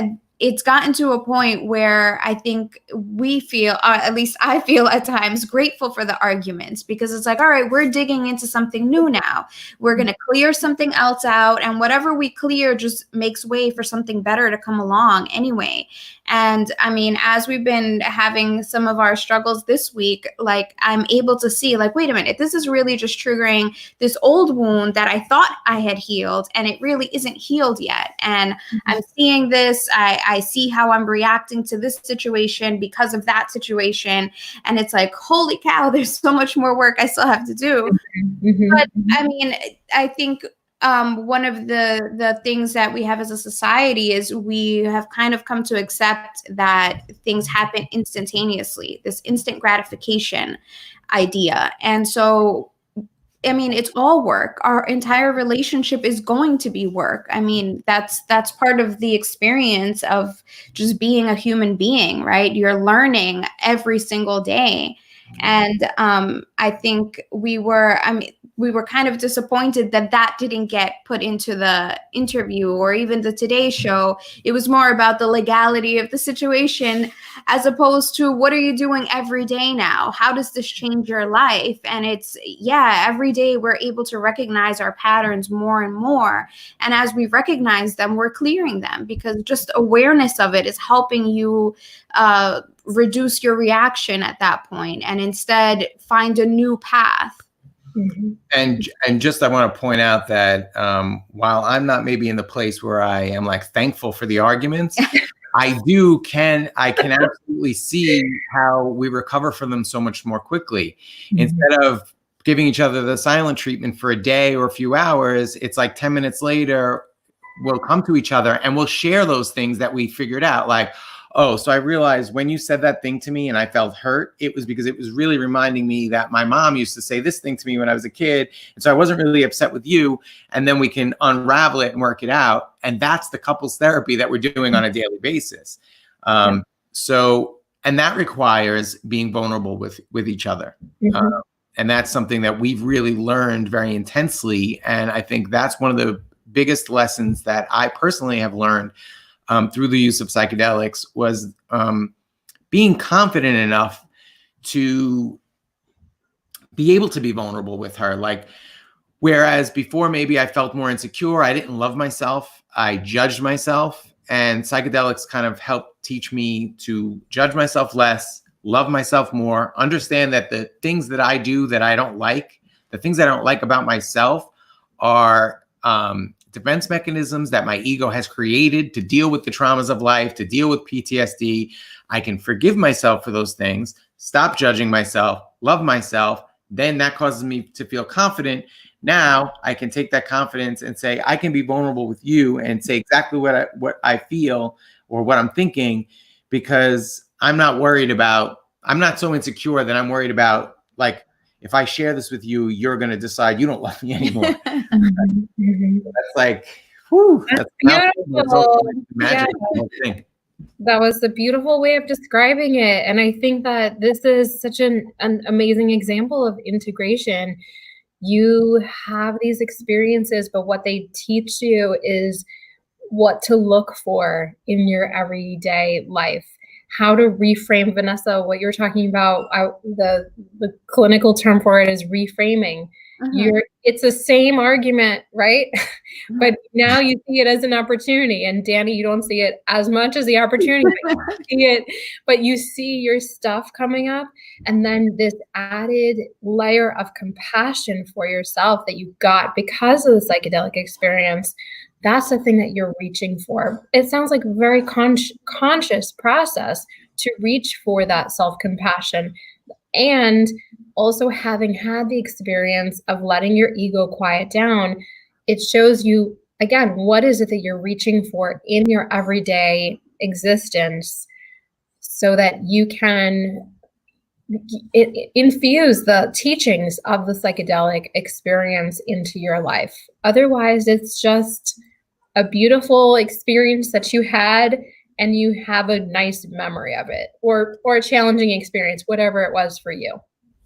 it's gotten to a point where I think we feel, at least I feel at times, grateful for the arguments, because it's like, all right, we're digging into something new now. We're going to clear something else out, and whatever we clear just makes way for something better to come along anyway. And I mean, as we've been having some of our struggles this week, like I'm able to see like, wait a minute, this is really just triggering this old wound that I thought I had healed, and it really isn't healed yet. And I'm seeing this, I see how I'm reacting to this situation because of that situation. And it's like, holy cow, there's so much more work I still have to do. But I mean, I think one of the things that we have as a society is we have kind of come to accept that things happen instantaneously, this instant gratification idea. And so, I mean, it's all work. Our entire relationship is going to be work. I mean, that's part of the experience of just being a human being, right? You're learning every single day. And I think we were kind of disappointed that didn't get put into the interview or even the Today Show. It was more about the legality of the situation as opposed to what are you doing every day now? How does this change your life? And it's, yeah, every day we're able to recognize our patterns more and more. And as we recognize them, we're clearing them, because just awareness of it is helping you reduce your reaction at that point and instead find a new path. And just I want to point out that while I'm not maybe in the place where I am like thankful for the arguments, I can absolutely see how we recover from them so much more quickly. Instead of giving each other the silent treatment for a day or a few hours, it's like 10 minutes later, we'll come to each other and we'll share those things that we figured out. Like, oh, so I realized when you said that thing to me and I felt hurt, it was because it was really reminding me that my mom used to say this thing to me when I was a kid. And so I wasn't really upset with you. And then we can unravel it and work it out. And that's the couples therapy that we're doing on a daily basis. So, and that requires being vulnerable with each other. And that's something that we've really learned very intensely. And I think that's one of the biggest lessons that I personally have learned through the use of psychedelics was being confident enough to be able to be vulnerable with her. Like, whereas before maybe I felt more insecure, I didn't love myself, I judged myself, and psychedelics kind of helped teach me to judge myself less, love myself more, understand that the things that I do that I don't like, the things that I don't like about myself are defense mechanisms that my ego has created to deal with the traumas of life, to deal with PTSD. I can forgive myself for those things, stop judging myself, love myself. Then that causes me to feel confident. Now I can take that confidence and say, I can be vulnerable with you and say exactly what I feel or what I'm thinking, because I'm not so insecure that I'm worried about, like, if I share this with you, you're going to decide you don't love me anymore. That's like, whew, That's beautiful. magic. Yeah. That was a beautiful way of describing it. And I think that this is such an amazing example of integration. You have these experiences, but what they teach you is what to look for in your everyday life, how to reframe. Vanessa, what you're talking about, the clinical term for it is reframing. It's the same argument, right? But now you see it as an opportunity. And Danny, you don't see it as much as the opportunity, but you see your stuff coming up. And then this added layer of compassion for yourself that you got because of the psychedelic experience. That's the thing that you're reaching for. It sounds like a very conscious process to reach for that self-compassion. And also having had the experience of letting your ego quiet down, it shows you, again, what is it that you're reaching for in your everyday existence so that you can infuse the teachings of the psychedelic experience into your life. Otherwise, it's just a beautiful experience that you had and you have a nice memory of it, or a challenging experience, whatever it was for you.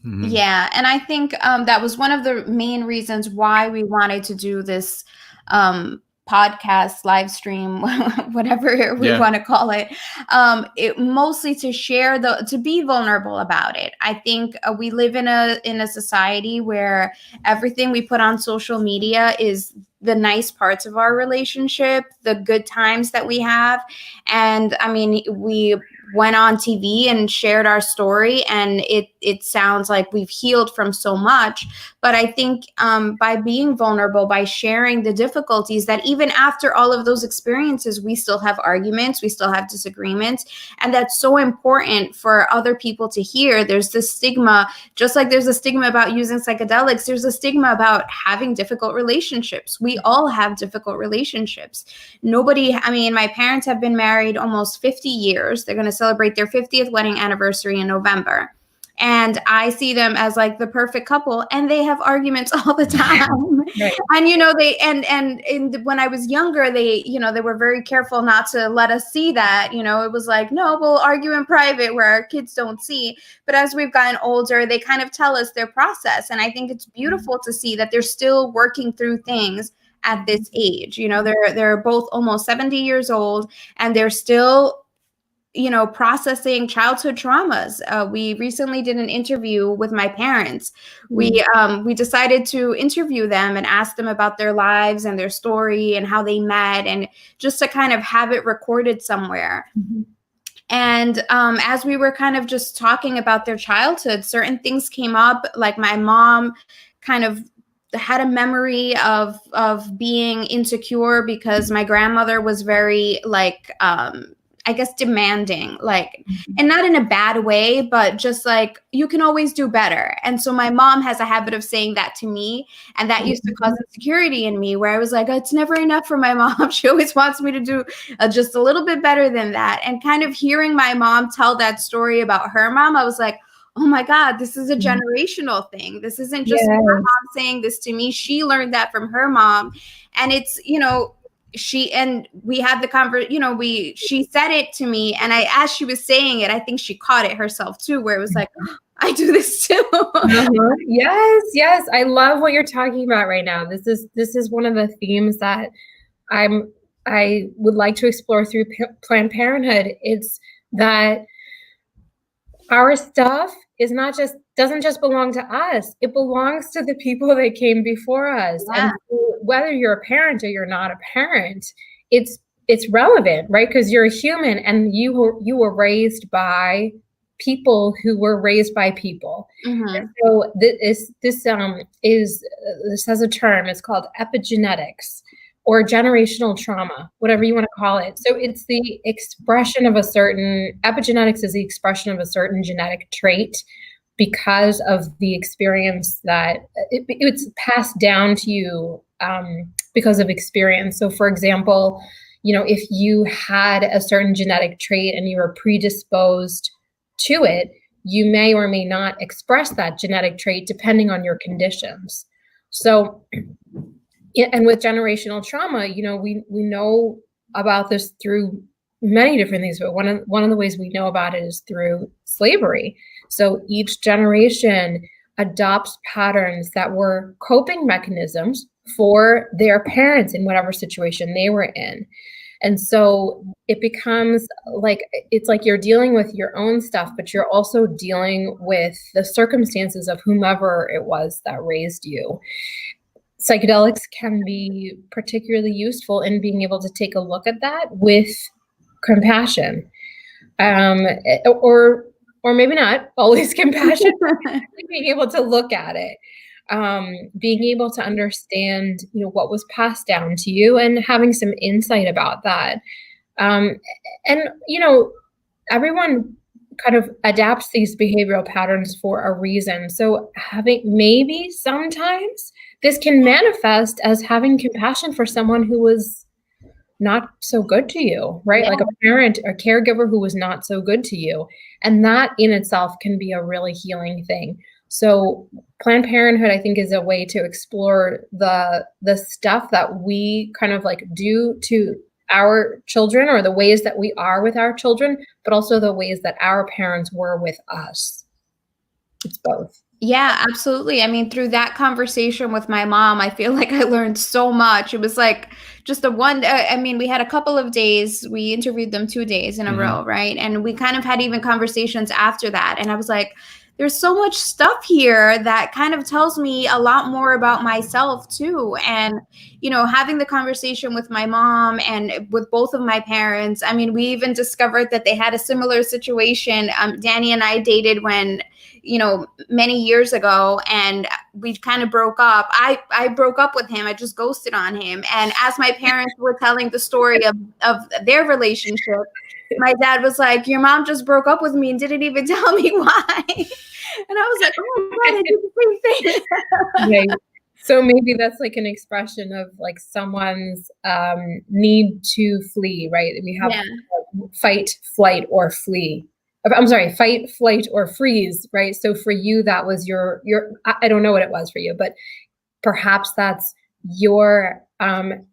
Mm-hmm. Yeah. And I think that was one of the main reasons why we wanted to do this podcast, live stream, whatever we want to call it. It mostly to share to be vulnerable about it. I think we live in a society where everything we put on social media is the nice parts of our relationship, the good times that we have. And I mean, we went on TV and shared our story, and it sounds like we've healed from so much. But I think by being vulnerable, by sharing the difficulties, that even after all of those experiences, we still have arguments, we still have disagreements. And that's so important for other people to hear. There's this stigma, just like there's a stigma about using psychedelics, there's a stigma about having difficult relationships. We all have difficult relationships. My parents have been married almost 50 years. They're going to celebrate their 50th wedding anniversary in November. And I see them as like the perfect couple, and they have arguments all the time. Right. And when I was younger, they were very careful not to let us see that. It was like, no, we'll argue in private where our kids don't see. But as we've gotten older, they kind of tell us their process. And I think it's beautiful to see that they're still working through things at this age. They're both almost 70 years old, and they're still processing childhood traumas. We recently did an interview with my parents. We decided to interview them and ask them about their lives and their story and how they met, and just to kind of have it recorded somewhere. Mm-hmm. And as we were kind of just talking about their childhood, certain things came up. Like my mom kind of had a memory of being insecure because my grandmother was very I guess demanding, and not in a bad way, but just like, you can always do better. And so my mom has a habit of saying that to me, and that used to cause insecurity in me, where I was like, it's never enough for my mom. She always wants me to do just a little bit better than that. And kind of hearing my mom tell that story about her mom, I was like, oh my God, this is a generational thing. This isn't just her mom saying this to me. She learned that from her mom. And it's, we had the conversation, she said it to me, and as she was saying it, I think she caught it herself too, where it was like, oh, I do this too. Yes. I love what you're talking about right now. This is one of the themes that I would like to explore through Planned Parenthood. It's that our stuff doesn't just belong to us. It belongs to the people that came before us. Yeah. And whether you're a parent or you're not a parent, it's relevant, right? Because you're a human, and you were raised by people who were raised by people. Mm-hmm. And so this has a term. It's called epigenetics, or generational trauma, whatever you want to call it. So it's the expression of a certain, epigenetics is the expression of a certain genetic trait because of the experience that it's passed down to you because of experience. So for example, if you had a certain genetic trait and you were predisposed to it, you may or may not express that genetic trait depending on your conditions. So, and with generational trauma, we know about this through many different things, but one of the ways we know about it is through slavery. So each generation adopts patterns that were coping mechanisms for their parents in whatever situation they were in. And so it becomes like, it's like you're dealing with your own stuff, but you're also dealing with the circumstances of whomever it was that raised you. Psychedelics can be particularly useful in being able to take a look at that with compassion, or maybe not always compassion, being able to look at it, being able to understand, what was passed down to you and having some insight about that. And, everyone kind of adapts these behavioral patterns for a reason. So maybe sometimes this can manifest as having compassion for someone who was not so good to you, right? Yeah. Like a parent or caregiver who was not so good to you. And that in itself can be a really healing thing. So Planned Parenthood, I think, is a way to explore the stuff that we kind of like do to our children, or the ways that we are with our children, but also the ways that our parents were with us. It's both. Yeah, absolutely. I mean, through that conversation with my mom, I feel like I learned so much. It was like just we had a couple of days, we interviewed them 2 days in a row, right? And we kind of had even conversations after that. And I was like, there's so much stuff here that kind of tells me a lot more about myself too. And, having the conversation with my mom and with both of my parents, I mean, we even discovered that they had a similar situation. Danny and I dated when, many years ago, and we kind of broke up. I broke up with him. I just ghosted on him. And as my parents were telling the story of their relationship, my dad was like, your mom just broke up with me and didn't even tell me why. And I was like, oh my God, I did the same thing. Right. So maybe that's like an expression of like someone's need to flee, right? We have fight, flight, or flee. I'm sorry, fight, flight, or freeze, right? So for you, that was your, I don't know what it was for you, but perhaps that's your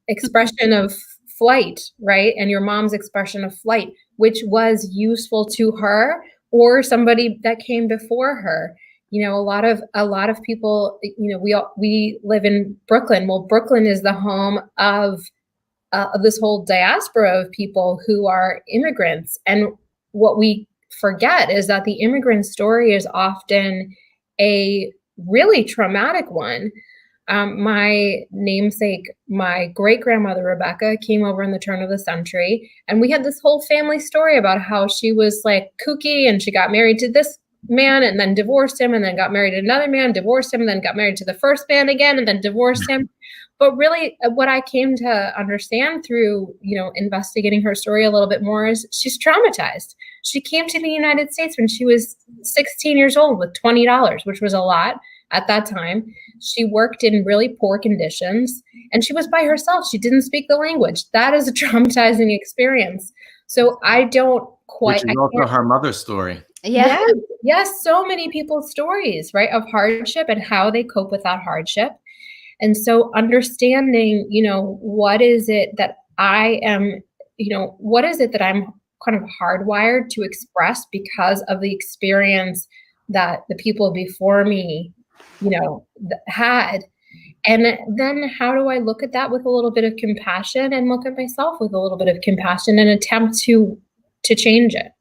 expression of flight, right? And your mom's expression of flight, which was useful to her or somebody that came before her. A lot of people, we live in Brooklyn. Well, Brooklyn is the home of this whole diaspora of people who are immigrants. And what we forget is that the immigrant story is often a really traumatic one. My namesake, my great-grandmother, Rebecca, came over in the turn of the century, and we had this whole family story about how she was like kooky, and she got married to this man and then divorced him, and then got married to another man, divorced him, and then got married to the first man again, and then divorced him. But really what I came to understand through, investigating her story a little bit more is she's traumatized. She came to the United States when she was 16 years old with $20, which was a lot at that time. She worked in really poor conditions, and she was by herself. She didn't speak the language. That is a traumatizing experience. So I don't quite. Which is also her mother's story. Yeah. Yes. So many people's stories, right, of hardship and how they cope with that hardship. And so understanding, what is it that I am, what is it that I'm kind of hardwired to express because of the experience that the people before me, had. And then how do I look at that with a little bit of compassion, and look at myself with a little bit of compassion and attempt to change it?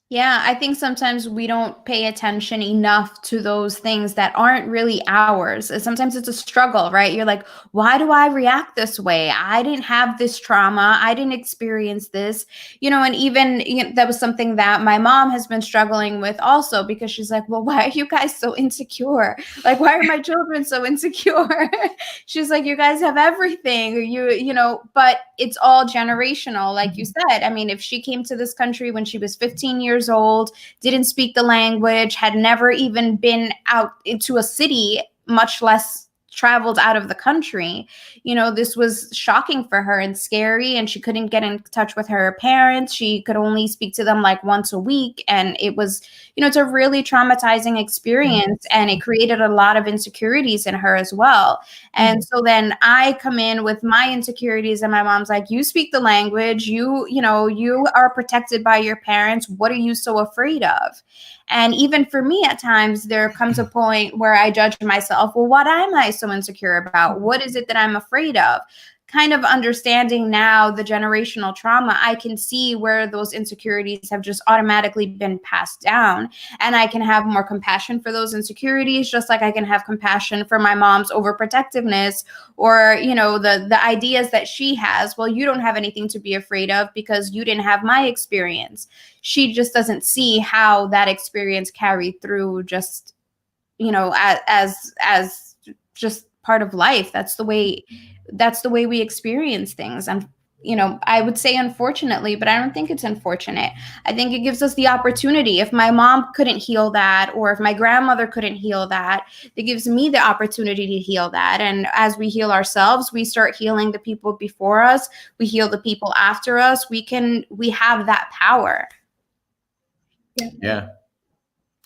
Yeah, I think sometimes we don't pay attention enough to those things that aren't really ours. Sometimes it's a struggle, right? You're like, why do I react this way? I didn't have this trauma. I didn't experience this, and even that was something that my mom has been struggling with also, because she's like, well, why are you guys so insecure? Like, why are my children so insecure? She's like, you guys have everything, but it's all generational. Like you said, I mean, if she came to this country when she was 15 years old, didn't speak the language, had never even been out into a city, much less traveled out of the country, this was shocking for her and scary, and she couldn't get in touch with her parents. She could only speak to them like once a week, and it was, it's a really traumatizing experience, and it created a lot of insecurities in her as well. And so then I come in with my insecurities, and my mom's like, you speak the language, you are protected by your parents, what are you so afraid of? And even for me, at times, there comes a point where I judge myself. Well, what am I so insecure about? What is it that I'm afraid of? Kind of understanding now the generational trauma, I can see where those insecurities have just automatically been passed down. And I can have more compassion for those insecurities, just like I can have compassion for my mom's overprotectiveness, or, the ideas that she has. Well, you don't have anything to be afraid of because you didn't have my experience. She just doesn't see how that experience carried through, just, as just part of life. That's the way we experience things. And I would say unfortunately, but I don't think it's unfortunate. I think it gives us the opportunity. If my mom couldn't heal that, or if my grandmother couldn't heal that, it gives me the opportunity to heal that. And as we heal ourselves, we start healing the people before us. We heal the people after us. We have that power. Yeah.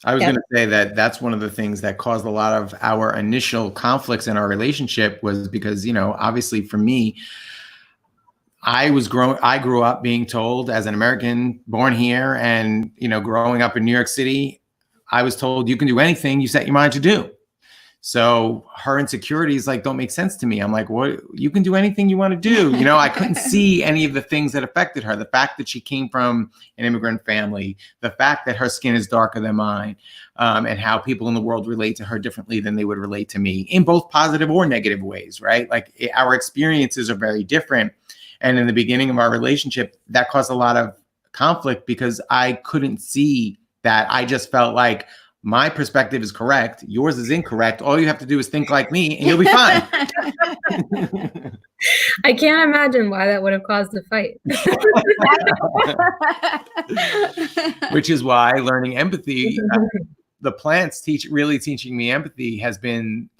I was going to say that that's one of the things that caused a lot of our initial conflicts in our relationship, was because, obviously for me, I grew up being told, as an American born here and, growing up in New York City, I was told you can do anything you set your mind to do. So her insecurities don't make sense to me. I'm like, what? You can do anything you want to do. I couldn't see any of the things that affected her. The fact that she came from an immigrant family, the fact that her skin is darker than mine, and how people in the world relate to her differently than they would relate to me, in both positive or negative ways, right? Our experiences are very different. And in the beginning of our relationship, that caused a lot of conflict because I couldn't see that. I just felt like my perspective is correct, yours is incorrect. All you have to do is think like me and you'll be fine. I can't imagine why that would have caused a fight. Which is why learning empathy, the plants really teaching me empathy has been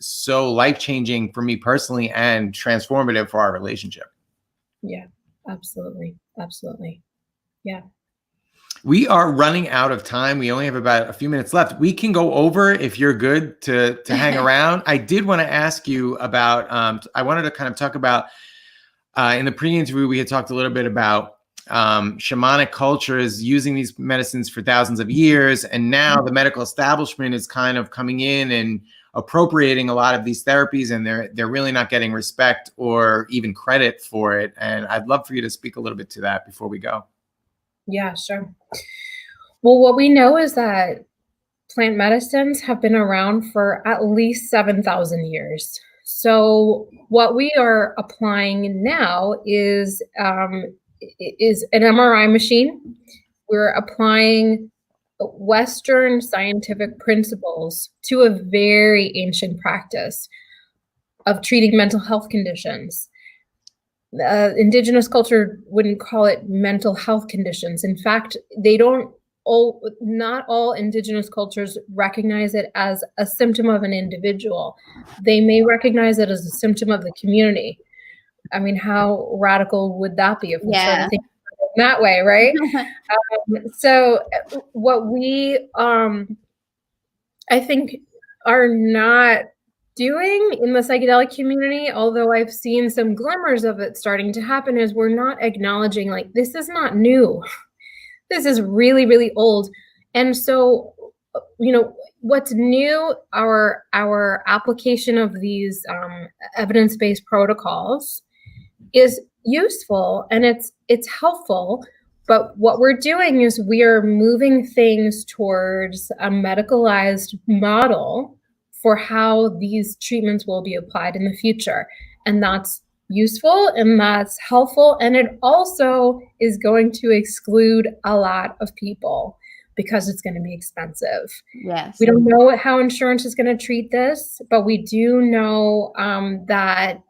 so life-changing for me personally and transformative for our relationship. Yeah, absolutely. Absolutely. Yeah. We are running out of time. We only have about a few minutes left. We can go over if you're good to hang around. I did want to ask you about, I wanted to kind of talk about, in the pre-interview, we had talked a little bit about shamanic cultures using these medicines for thousands of years. And now the medical establishment is kind of coming in and appropriating a lot of these therapies, and they're really not getting respect or even credit for it. And I'd love for you to speak a little bit to that before we go. Yeah, sure. Well, what we know is that plant medicines have been around for at least 7,000 years. So what we are applying now is an MRI machine. We're applying Western scientific principles to a very ancient practice of treating mental health conditions. Indigenous culture wouldn't call it mental health conditions. In fact, not all indigenous cultures recognize it as a symptom of an individual. They may recognize it as a symptom of the community. I mean, how radical would that be if we started thinking that way, right? So what we, I think, are not doing in the psychedelic community, although I've seen some glimmers of it starting to happen, is we're not acknowledging this is not new. This is really, really old. And so, what's new, our application of these evidence-based protocols is useful and it's helpful, But what we're doing is we are moving things towards a medicalized model for how these treatments will be applied in the future. And that's useful and that's helpful. And it also is going to exclude a lot of people because it's going to be expensive. Yes. We don't know how insurance is going to treat this, but we do know that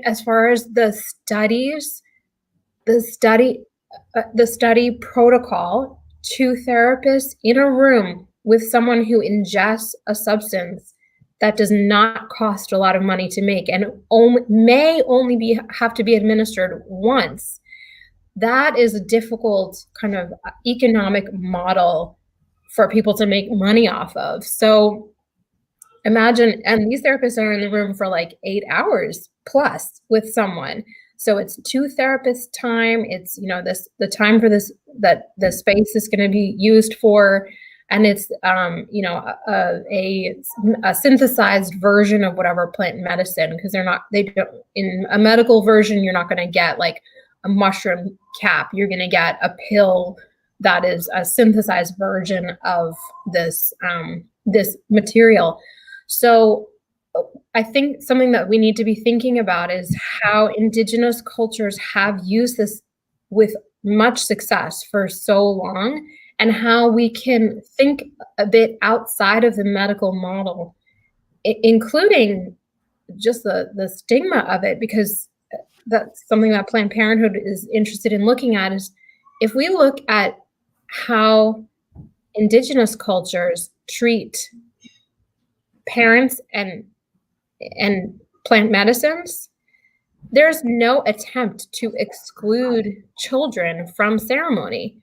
as far as the study protocol, 2 therapists in a room with someone who ingests a substance that does not cost a lot of money to make and may only have to be administered once. That is a difficult kind of economic model for people to make money off of. So imagine, and these therapists are in the room for like 8 hours plus with someone. So it's 2 therapists' time. It's, the time for this, that the space is going to be used for, and it's, a synthesized version of whatever plant medicine, because in a medical version, you're not going to get like a mushroom cap. You're going to get a pill that is a synthesized version of this material. So I think something that we need to be thinking about is how indigenous cultures have used this with much success for so long, and how we can think a bit outside of the medical model, including just the stigma of it, because that's something that Planned Parenthood is interested in looking at. Is if we look at how indigenous cultures treat parents and plant medicines, there's no attempt to exclude children from ceremony.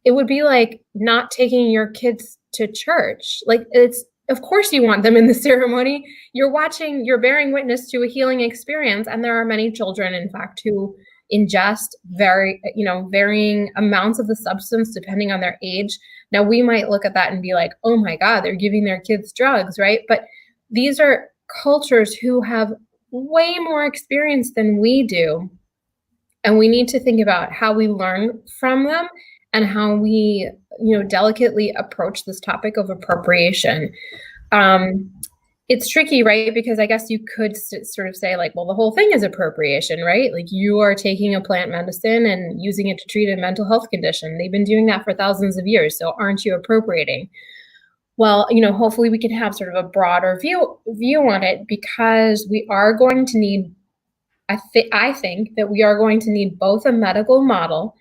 It would be like not taking your kids to church. Like, it's, of course you want them in the ceremony. You're bearing witness to a healing experience. And there are many children, in fact, who ingest varying amounts of the substance depending on their age. Now, we might look at that and be like, oh my God, they're giving their kids drugs, right? But these are cultures who have way more experience than we do. And we need to think about how we learn from them and how we, delicately approach this topic of appropriation. It's tricky, right? Because I guess you could sort of say like, well, the whole thing is appropriation, right? Like, you are taking a plant medicine and using it to treat a mental health condition. They've been doing that for thousands of years. So aren't you appropriating? Well, hopefully we can have sort of a broader view on it, because we are going to need, I think that we are going to need both a medical model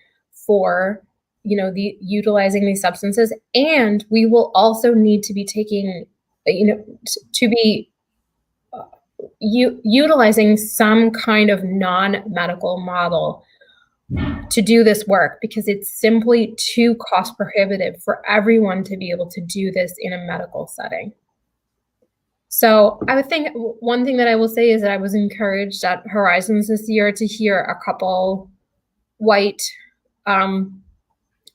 for, utilizing these substances, and we will also need to be taking, to be utilizing some kind of non-medical model to do this work, because it's simply too cost prohibitive for everyone to be able to do this in a medical setting. So I would think one thing that I will say is that I was encouraged at Horizons this year to hear a couple white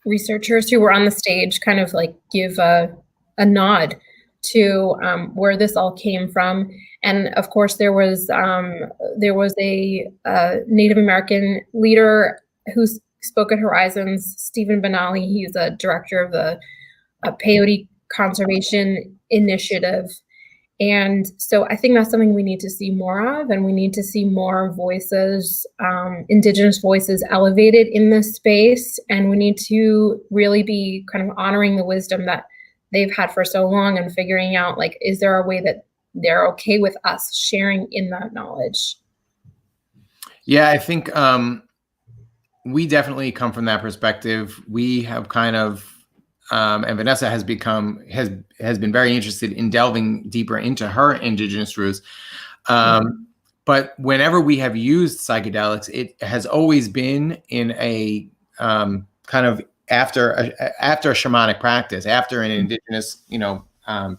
researchers who were on the stage kind of like give a nod to where this all came from. And of course, there was a Native American leader who spoke at Horizons, Stephen Benally. He's a director of the Peyote Conservation Initiative. And so I think that's something we need to see more of, and we need to see more voices, Indigenous voices elevated in this space. And we need to really be kind of honoring the wisdom that they've had for so long and figuring out, like, is there a way that they're okay with us sharing in that knowledge? Yeah, I think we definitely come from that perspective. We have kind of, and Vanessa has been very interested in delving deeper into her Indigenous roots. But whenever we have used psychedelics, it has always been in a kind of after a shamanic practice, after an Indigenous,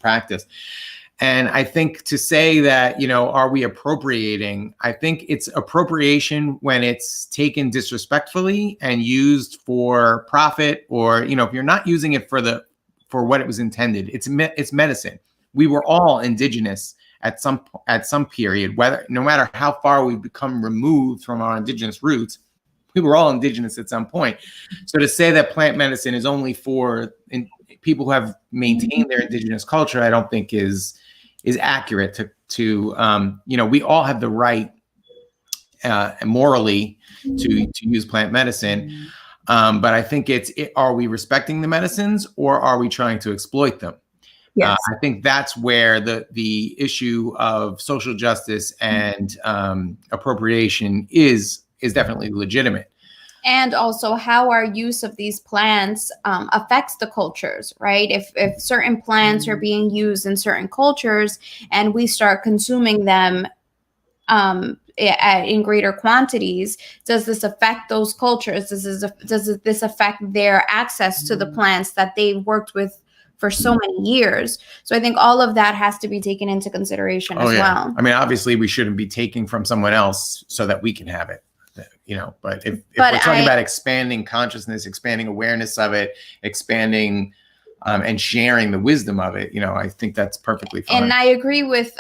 practice. And I think to say that, are we appropriating? I think it's appropriation when it's taken disrespectfully and used for profit, or, if you're not using it for what it was intended. It's medicine. We were all Indigenous at some period, no matter how far we've become removed from our Indigenous roots. we were all indigenous at some point. So to say that plant medicine is only for people who have maintained their indigenous culture, I don't think is accurate to we all have the right morally to use plant medicine. But I think are we respecting the medicines, or are we trying to exploit them? Yes. I think that's where the issue of social justice and appropriation is definitely legitimate. And also how our use of these plants affects the cultures, right? If certain plants are being used in certain cultures and we start consuming them in greater quantities, does this affect those cultures? Does this affect their access to the plants that they've worked with for so many years? So I think all of that has to be taken into consideration as well. I mean, obviously we shouldn't be taking from someone else so that we can have it, but if we're talking about expanding consciousness, expanding awareness of it, expanding and sharing the wisdom of it, I think that's perfectly fine. And I agree with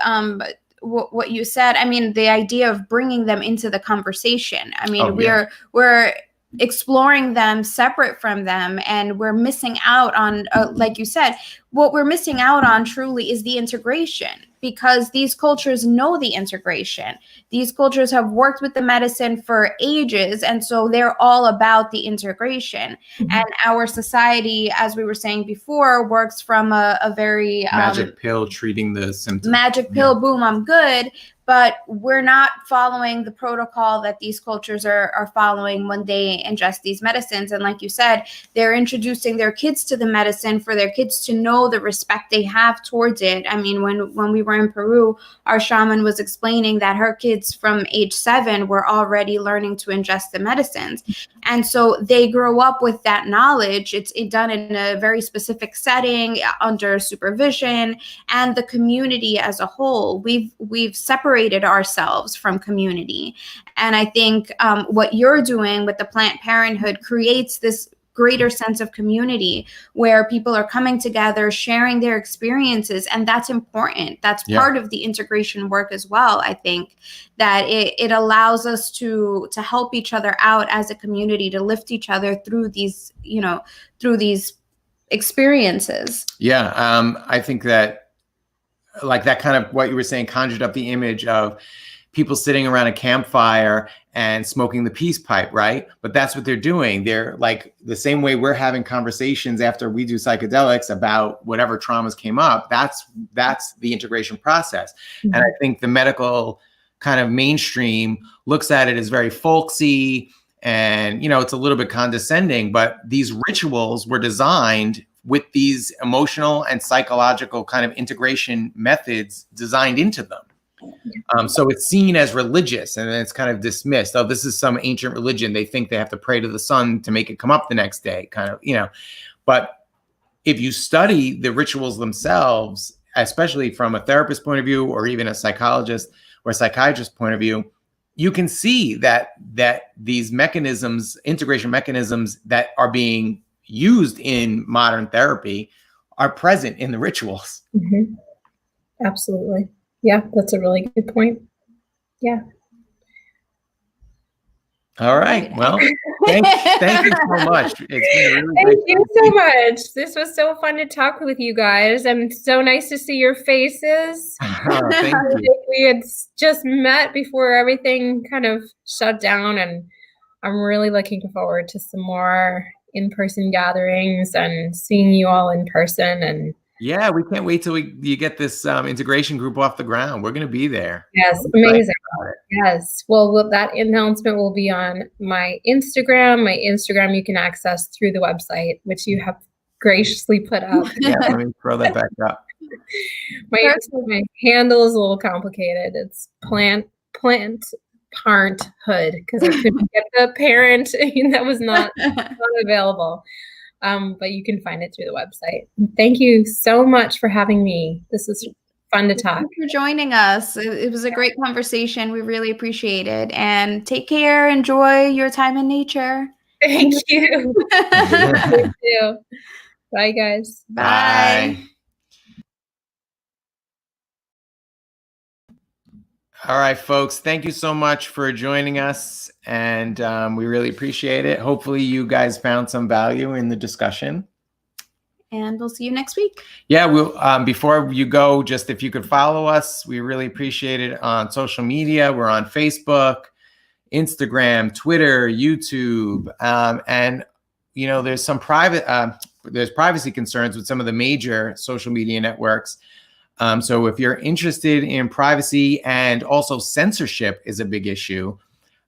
what you said. I mean, the idea of bringing them into the conversation. I mean, we're exploring them separate from them, and we're missing out on, like you said, what we're missing out on truly is the integration, because these cultures know the integration. These cultures have worked with the medicine for ages, and so they're all about the integration. And our society, as we were saying before, works from a very magic pill treating the symptoms. Magic pill, boom, I'm good. But we're not following the protocol that these cultures are following when they ingest these medicines. And like you said, they're introducing their kids to the medicine for their kids to know the respect they have towards it. I mean, when we were in Peru, our shaman was explaining that her kids from age 7 were already learning to ingest the medicines. And so they grow up with that knowledge. It's done in a very specific setting under supervision, and the community as a whole. We've separated ourselves from community. And I think what you're doing with the Plant Parenthood creates this greater sense of community where people are coming together, sharing their experiences. And that's important. That's part of the integration work as well. I think that it allows us to help each other out as a community, to lift each other through these, through these experiences. Yeah. I think that, like, that kind of what you were saying conjured up the image of people sitting around a campfire and smoking the peace pipe, right? But that's what they're doing. They're like the same way we're having conversations after we do psychedelics about whatever traumas came up. That's the integration process. And I think the medical kind of mainstream looks at it as very folksy and, it's a little bit condescending, but these rituals were designed with these emotional and psychological kind of integration methods designed into them. So it's seen as religious, and then it's kind of dismissed. Oh, this is some ancient religion. They think they have to pray to the sun to make it come up the next day, kind of, But if you study the rituals themselves, especially from a therapist point of view, or even a psychologist or a psychiatrist point of view, you can see that these mechanisms, integration mechanisms that are being used in modern therapy are present in the rituals. Absolutely. Yeah, that's a really good point. Yeah. All right. Well, thank you so much. It's been really Thank you so much. This was so fun to talk with you guys, and so nice to see your faces. Thank you. We had just met before everything kind of shut down, and I'm really looking forward to some more in-person gatherings and seeing you all in person. And yeah, we can't wait till you get this integration group off the ground. We're going to be there. Yes, amazing. Yes. Well, that announcement will be on my Instagram. My Instagram you can access through the website, which you have graciously put up. Yeah, let me throw that back up. My handle is a little complicated. It's Plant Parenthood, because I couldn't get the parent that was not available. But you can find it through the website. Thank you so much for having me. This is fun to talk. Thank you for joining us. It was a great conversation. We really appreciate it. And take care. Enjoy your time in nature. Thank you. You too. Bye, guys. Bye. All right, folks. Thank you so much for joining us, and we really appreciate it. Hopefully, you guys found some value in the discussion. And we'll see you next week. Yeah, we'll. Before you go, just if you could follow us, we really appreciate it on social media. We're on Facebook, Instagram, Twitter, YouTube, and there's some there's privacy concerns with some of the major social media networks. So if you're interested in privacy, and also censorship is a big issue,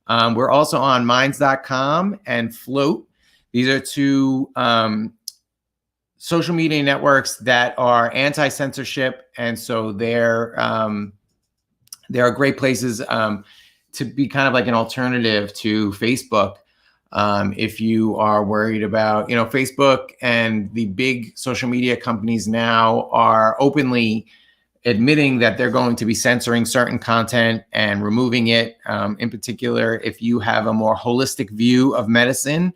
we're also on minds.com and Float. These are two social media networks that are anti-censorship, and so there are great places to be kind of like an alternative to Facebook. If you are worried about, Facebook and the big social media companies now are openly admitting that they're going to be censoring certain content and removing it. In particular, if you have a more holistic view of medicine,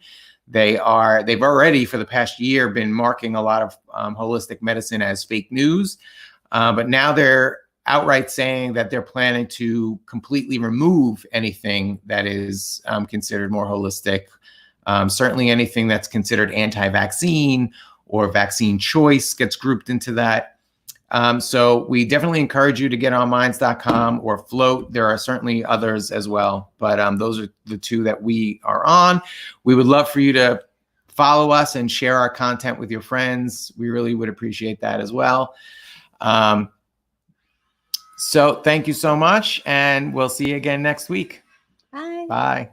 they've already for the past year been marking a lot of holistic medicine as fake news. But now they're outright saying that they're planning to completely remove anything that is considered more holistic. Certainly anything that's considered anti-vaccine or vaccine choice gets grouped into that. So we definitely encourage you to get on minds.com or Float. There are certainly others as well, but those are the two that we are on. We would love for you to follow us and share our content with your friends. We really would appreciate that as well. So thank you so much, and we'll see you again next week. Bye. Bye.